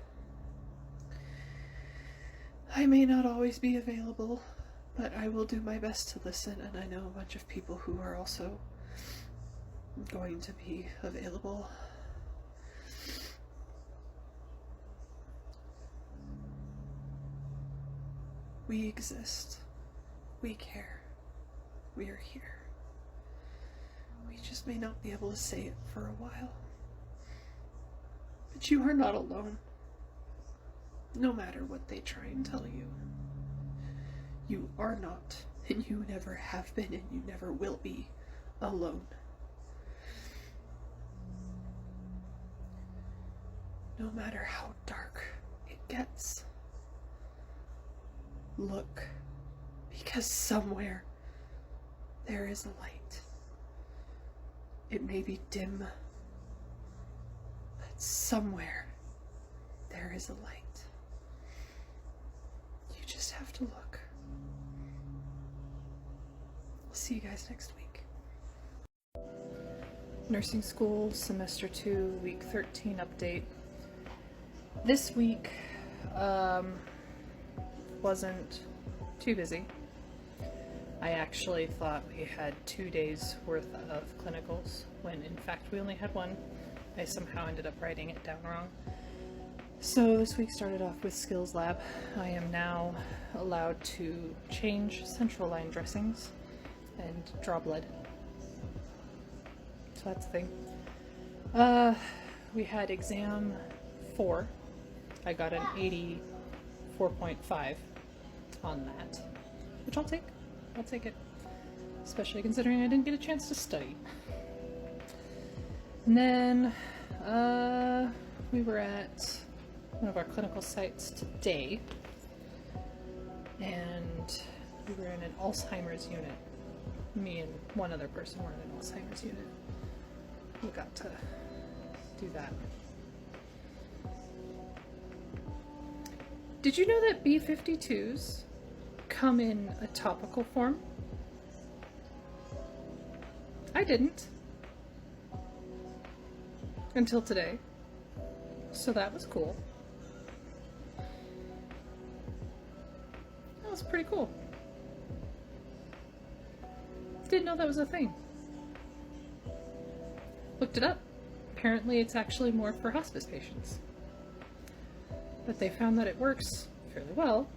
I may not always be available, but I will do my best to listen, and I know a bunch of people who are also going to be available. We exist. We care. We are here. We just may not be able to say it for a while. But you are not alone. No matter what they try and tell you. You are not, and you never have been, and you never will be alone. No matter how dark it gets, look, because somewhere there is a light. It may be dim, but somewhere there is a light. You just have to look. We'll see you guys next week. Nursing school, semester 2, week 13 update. This week wasn't too busy. I actually thought we had 2 days worth of clinicals when in fact we only had one. I somehow ended up writing it down wrong. So this week started off with skills lab. I am now allowed to change central line dressings and draw blood. So that's the thing. We had exam 4. I got an 84.5 on that, which I'll take. I'll take it, especially considering I didn't get a chance to study. And then we were at one of our clinical sites today, and we were in an Alzheimer's unit. Me and one other person were in an Alzheimer's unit. We got to do that. Did you know that B52s come in a topical form? I didn't. Until today. So that was cool. That was pretty cool. Didn't know that was a thing. Looked it up. Apparently it's actually more for hospice patients. But they found that it works fairly well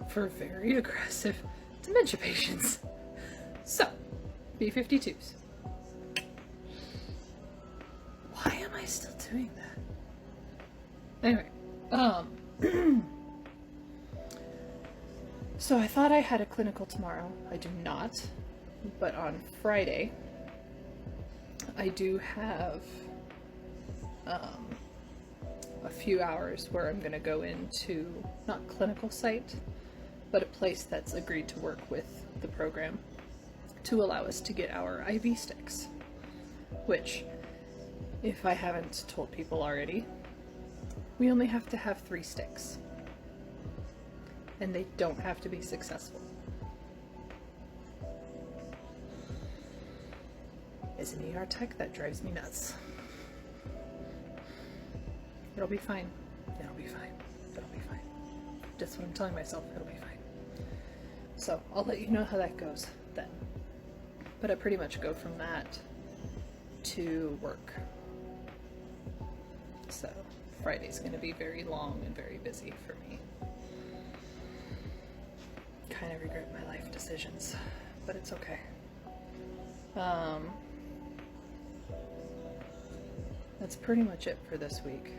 for very aggressive dementia patients. So, B52s. Why am I still doing that? Anyway, so I thought I had a clinical tomorrow. I do not. But on Friday, I do have a few hours where I'm going to go into, not clinical site, but a place that's agreed to work with the program to allow us to get our IV sticks, which, if I haven't told people already, we only have to have 3 sticks, and they don't have to be successful. As an ER tech, that drives me nuts. It'll be fine. It'll be fine. It'll be fine. Just what I'm telling myself, it'll be fine. So I'll let you know how that goes then. But I pretty much go from that to work. So Friday's going to be very long and very busy for me. Kind of regret my life decisions, but it's okay. That's pretty much it for this week.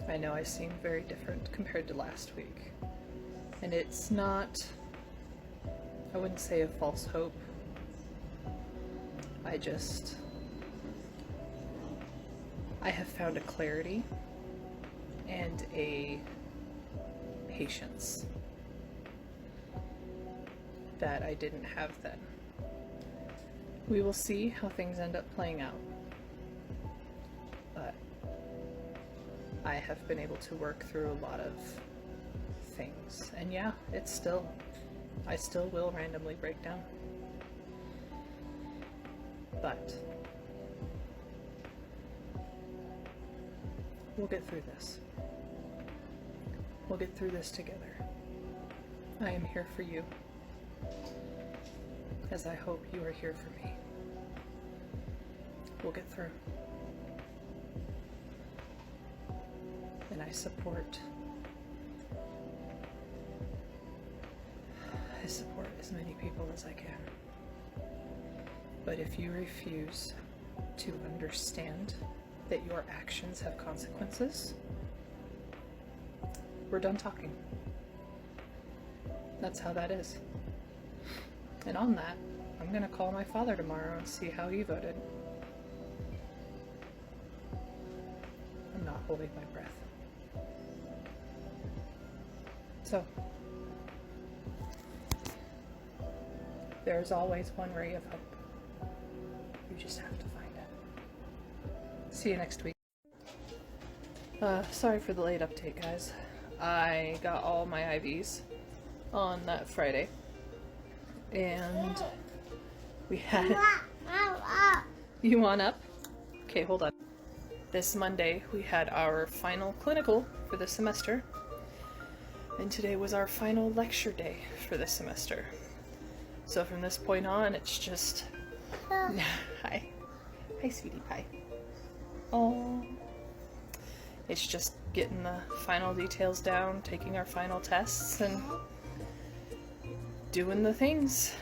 I know I seem very different compared to last week. And it's not, I wouldn't say a false hope. I have found a clarity and a patience that I didn't have then. We will see how things end up playing out. But I have been able to work through a lot of things. And yeah, I still will randomly break down. But we'll get through this. We'll get through this together. I am here for you, as I hope you are here for me. We'll get through. And I support as many people as I can. But if you refuse to understand that your actions have consequences, we're done talking. That's how that is. And on that, I'm gonna call my father tomorrow and see how he voted. I'm not holding my breath. So, there's always one ray of hope. You just have to find it. See you next week. Sorry for the late update, guys. I got all my IVs on that Friday. And we had... You want up? Okay, hold on. This Monday, we had our final clinical for the semester. And today was our final lecture day for the semester. So from this point on, it's just... Hi. Hi, sweetie pie. Oh. It's just getting the final details down, taking our final tests, and doing the things.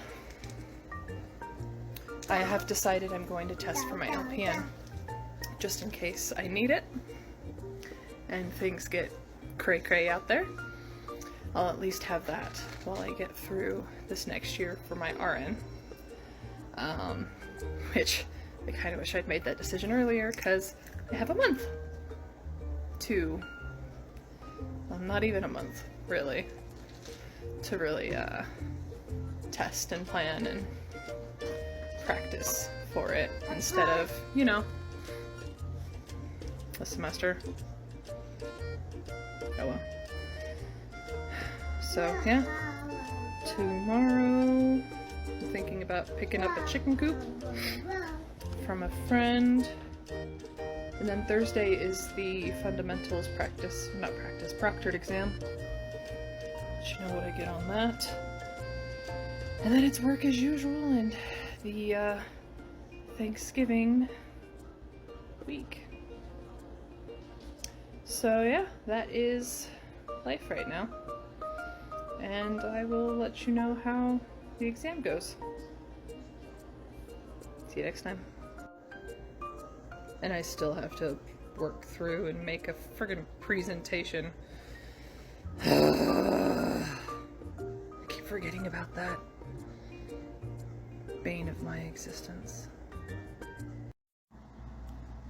I have decided I'm going to test for my LPN, just in case I need it, and things get cray-cray out there. I'll at least have that while I get through this next year for my RN. Which I kind of wish I'd made that decision earlier, because I have a month to, well, not even a month, really, to really test and plan and practice for it instead of, you know, a semester. Oh well. So, yeah, tomorrow I'm thinking about picking up a chicken coop from a friend, and then Thursday is the fundamentals proctored exam. Let you know what I get on that. And then it's work as usual and the Thanksgiving week. So yeah, that is life right now. And I will let you know how the exam goes. See you next time. And I still have to work through and make a friggin' presentation. I keep forgetting about that. Bane of my existence.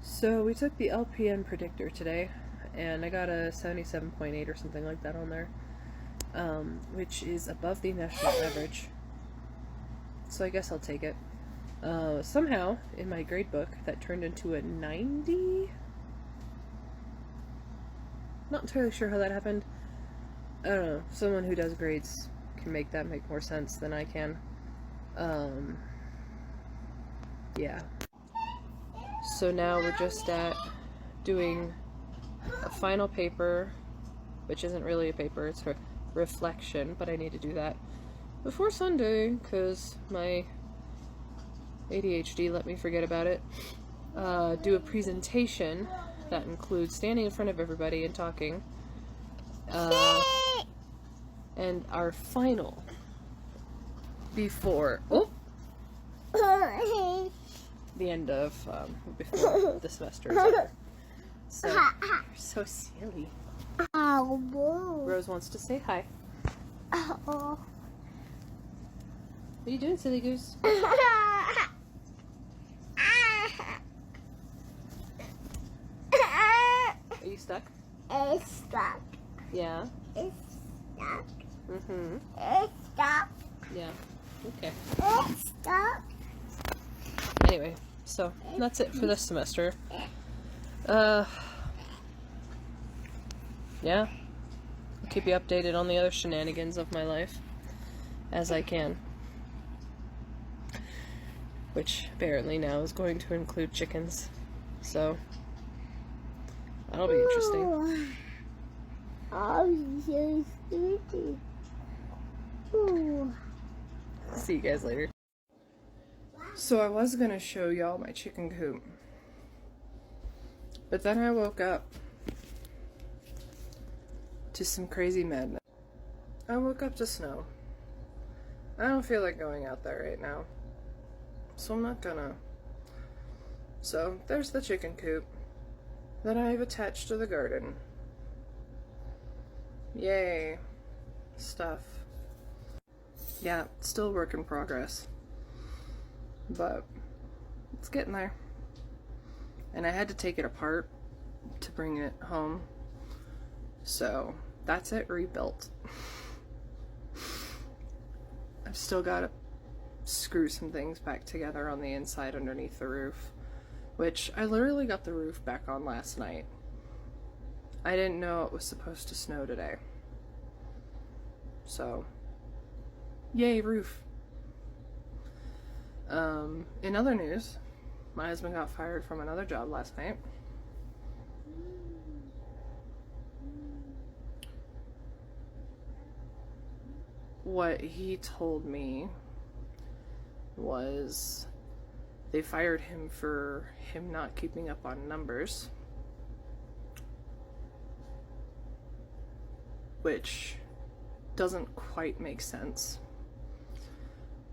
So we took the LPN predictor today, and I got a 77.8 or something like that on there. Which is above the national average. So I guess I'll take it. Somehow, in my grade book, that turned into a 90? Not entirely sure how that happened. I don't know. Someone who does grades can make that make more sense than I can. Yeah. So now we're just at doing a final paper, which isn't really a paper, it's a reflection, but I need to do that before Sunday because my ADHD let me forget about it. Do a presentation that includes standing in front of everybody and talking. And our final before the end of before the semester is over. So you're so silly. Rose wants to say hi. What are you doing, silly goose? Are you stuck? It's stuck. Yeah. It's stuck. Mm-hmm. It's stuck. Yeah. Okay. It's stuck. Anyway, so that's it for this semester. Yeah. I'll keep you updated on the other shenanigans of my life as I can. Which apparently now is going to include chickens. So that'll be interesting. Oh, so sweetie. Ooh. See you guys later. So I was gonna show y'all my chicken coop, but then I woke up to some crazy madness. I woke up to snow. I don't feel like going out there right now, so I'm not gonna. So there's the chicken coop that I've attached to the garden. Yay. Stuff. Yeah, still work in progress. But it's getting there. And I had to take it apart to bring it home. So that's it rebuilt. I've still got to screw some things back together on the inside underneath the roof, which I literally got the roof back on last night. I didn't know it was supposed to snow today. So, yay, roof. In other news, my husband got fired from another job last night. What he told me was they fired him for him not keeping up on numbers, which doesn't quite make sense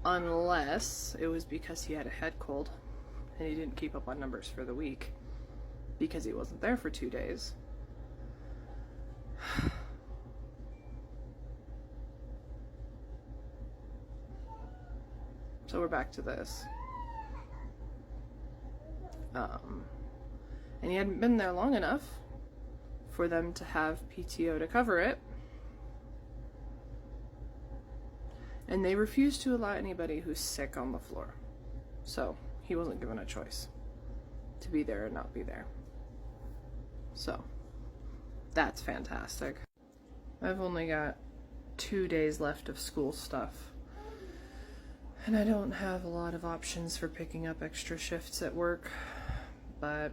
unless it was because he had a head cold and he didn't keep up on numbers for the week because he wasn't there for 2 days. So we're back to this. And he hadn't been there long enough for them to have PTO to cover it. And they refused to allow anybody who's sick on the floor. So he wasn't given a choice to be there or not be there. So that's fantastic. I've only got 2 days left of school stuff. And I don't have a lot of options for picking up extra shifts at work, but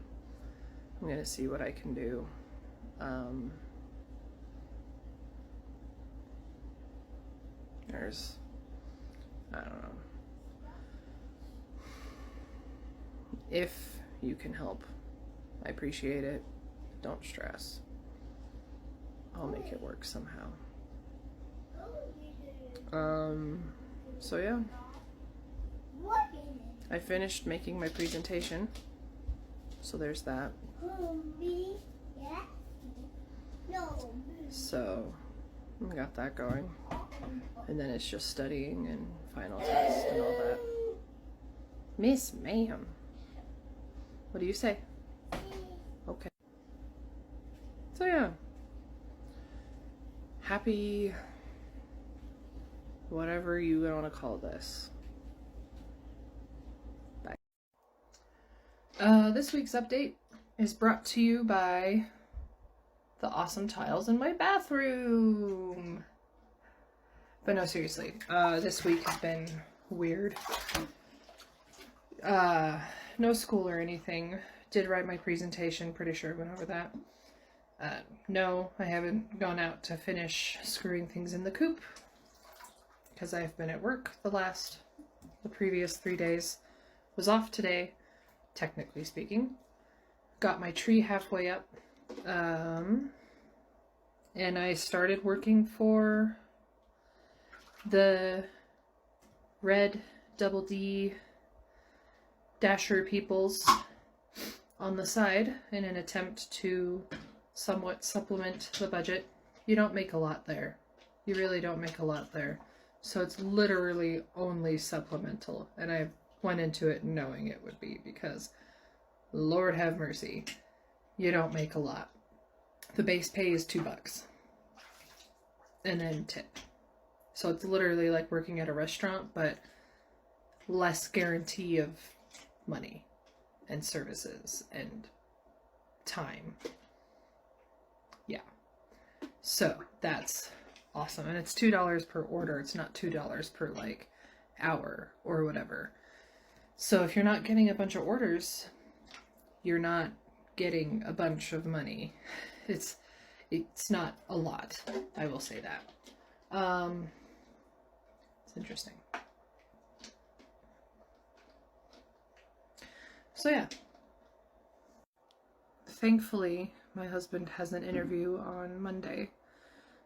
I'm gonna see what I can do. I don't know. If you can help, I appreciate it. Don't stress. I'll make it work somehow. So yeah. I finished making my presentation, so there's that. So I got that going, and then it's just studying and final tests and all that. Miss ma'am, what do you say? Okay. So yeah, happy whatever you want to call this. This week's update is brought to you by the awesome tiles in my bathroom. But no, seriously, this week has been weird. No school or anything. Did write my presentation, pretty sure I went over that. No, I haven't gone out to finish screwing things in the coop because I've been at work the previous 3 days. Was off today, technically speaking. Got my tree halfway up, and I started working for the red double D dasher peoples on the side in an attempt to somewhat supplement the budget. You don't make a lot there. You really don't make a lot there. So it's literally only supplemental, and I went into it knowing it would be because Lord have mercy, you don't make a lot. The base pay is $2 and then tip. So it's literally like working at a restaurant, but less guarantee of money and services and time. Yeah. So that's awesome. And it's $2 per order. It's not $2 per like hour or whatever. So if you're not getting a bunch of orders, you're not getting a bunch of money. It's not a lot, I will say that. It's interesting. So yeah. Thankfully, my husband has an interview on Monday.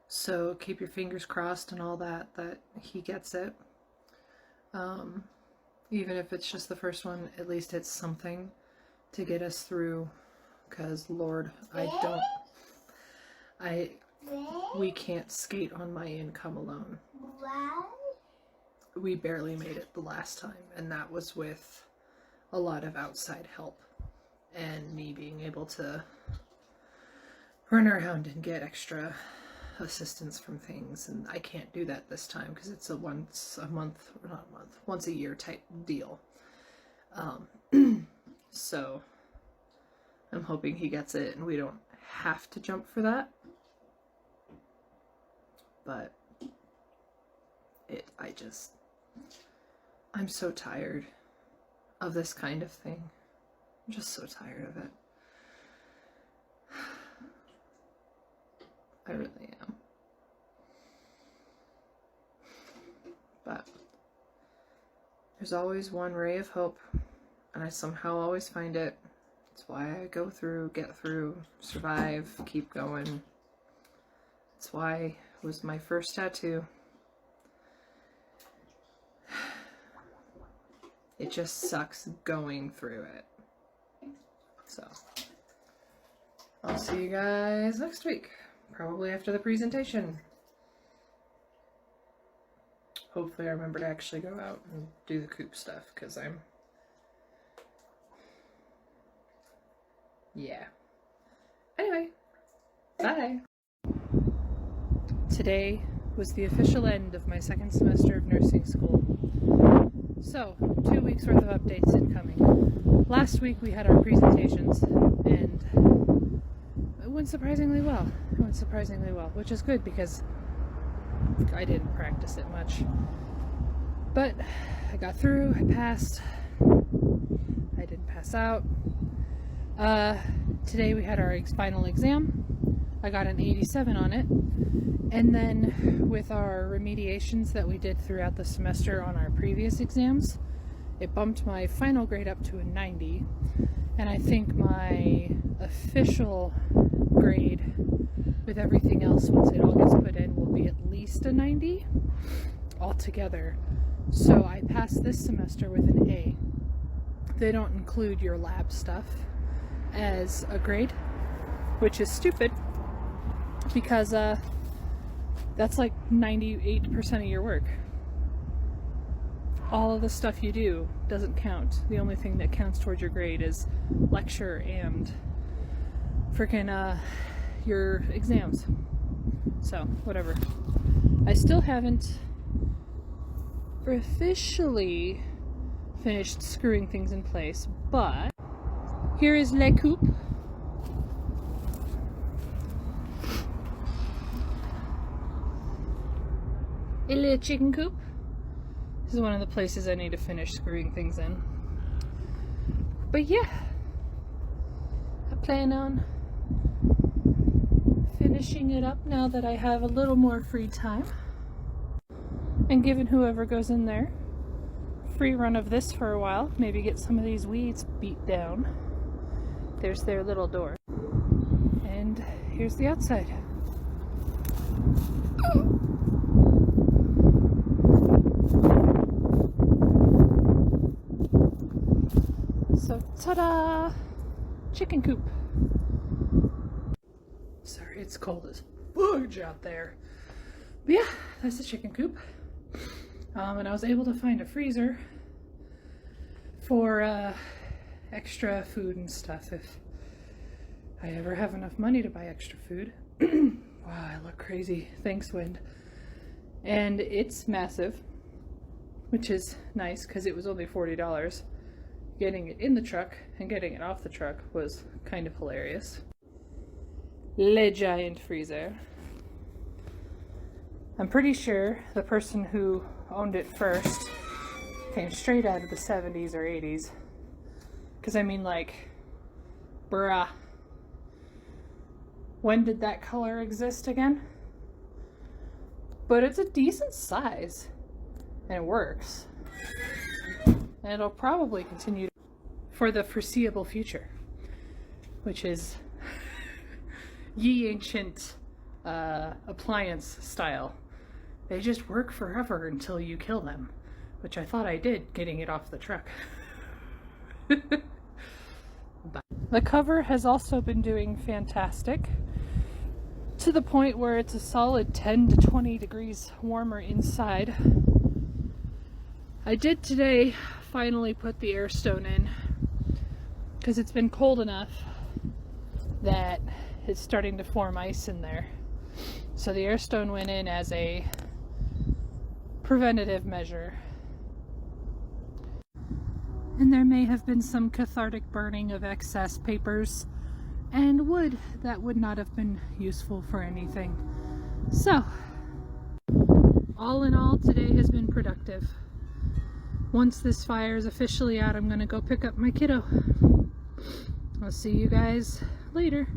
So keep your fingers crossed and all that he gets it. Even if it's just the first one, at least it's something to get us through, because Lord, we can't skate on my income alone. We barely made it the last time, and that was with a lot of outside help and me being able to run around and get extra assistance from things, and I can't do that this time because it's a once a year type deal. So I'm hoping he gets it and we don't have to jump for that, but I'm so tired of this kind of thing. I'm just so tired of it. I really am. But there's always one ray of hope, and I somehow always find it. It's why I go through, get through, survive, keep going. It's why it was my first tattoo. It just sucks going through it. So, I'll see you guys next week. Probably after the presentation. Hopefully I remember to actually go out and do the coop stuff, because yeah. Anyway, bye! Today was the official end of my second semester of nursing school. So, 2 weeks worth of updates incoming. Last week we had our presentations, and it went surprisingly well. Which is good because I didn't practice it much. But I got through, I passed. I didn't pass out. Today we had our final exam. I got an 87 on it. And then with our remediations that we did throughout the semester on our previous exams, it bumped my final grade up to a 90. And I think my official grade with everything else, once it all gets put in, will be at least a 90 altogether. So I passed this semester with an A. They don't include your lab stuff as a grade, which is stupid because that's like 98% of your work. All of the stuff you do doesn't count. The only thing that counts towards your grade is lecture and freaking your exams. So, whatever. I still haven't officially finished screwing things in place, but here is Le Coupe. A little chicken coop. This is one of the places I need to finish screwing things in. But yeah, I plan on finishing it up now that I have a little more free time, and giving whoever goes in there free run of this for a while. Maybe get some of these weeds beat down. There's their little door, and here's the outside. So, ta-da! Chicken coop. Sorry, it's cold as fudge out there. But yeah, that's the chicken coop. And I was able to find a freezer for extra food and stuff if I ever have enough money to buy extra food. Wow, I look crazy. Thanks, wind. And it's massive, which is nice because it was only $40. Getting it in the truck and getting it off the truck was kind of hilarious. Le giant freezer. I'm pretty sure the person who owned it first came straight out of the 70s or 80s. Because I mean, like, bruh. When did that color exist again? But it's a decent size. And it works. And it'll probably continue for the foreseeable future. Which is ye ancient appliance style. They just work forever until you kill them. which I thought I did getting it off the truck. The cover has also been doing fantastic, to the point where it's a solid 10 to 20 degrees warmer inside. I did today finally put the air stone in because it's been cold enough that it's starting to form ice in there. So the air stone went in as a preventative measure. And there may have been some cathartic burning of excess papers and wood that would not have been useful for anything. So, all in all, today has been productive. Once this fire is officially out, I'm gonna go pick up my kiddo. I'll see you guys later.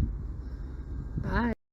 Bye.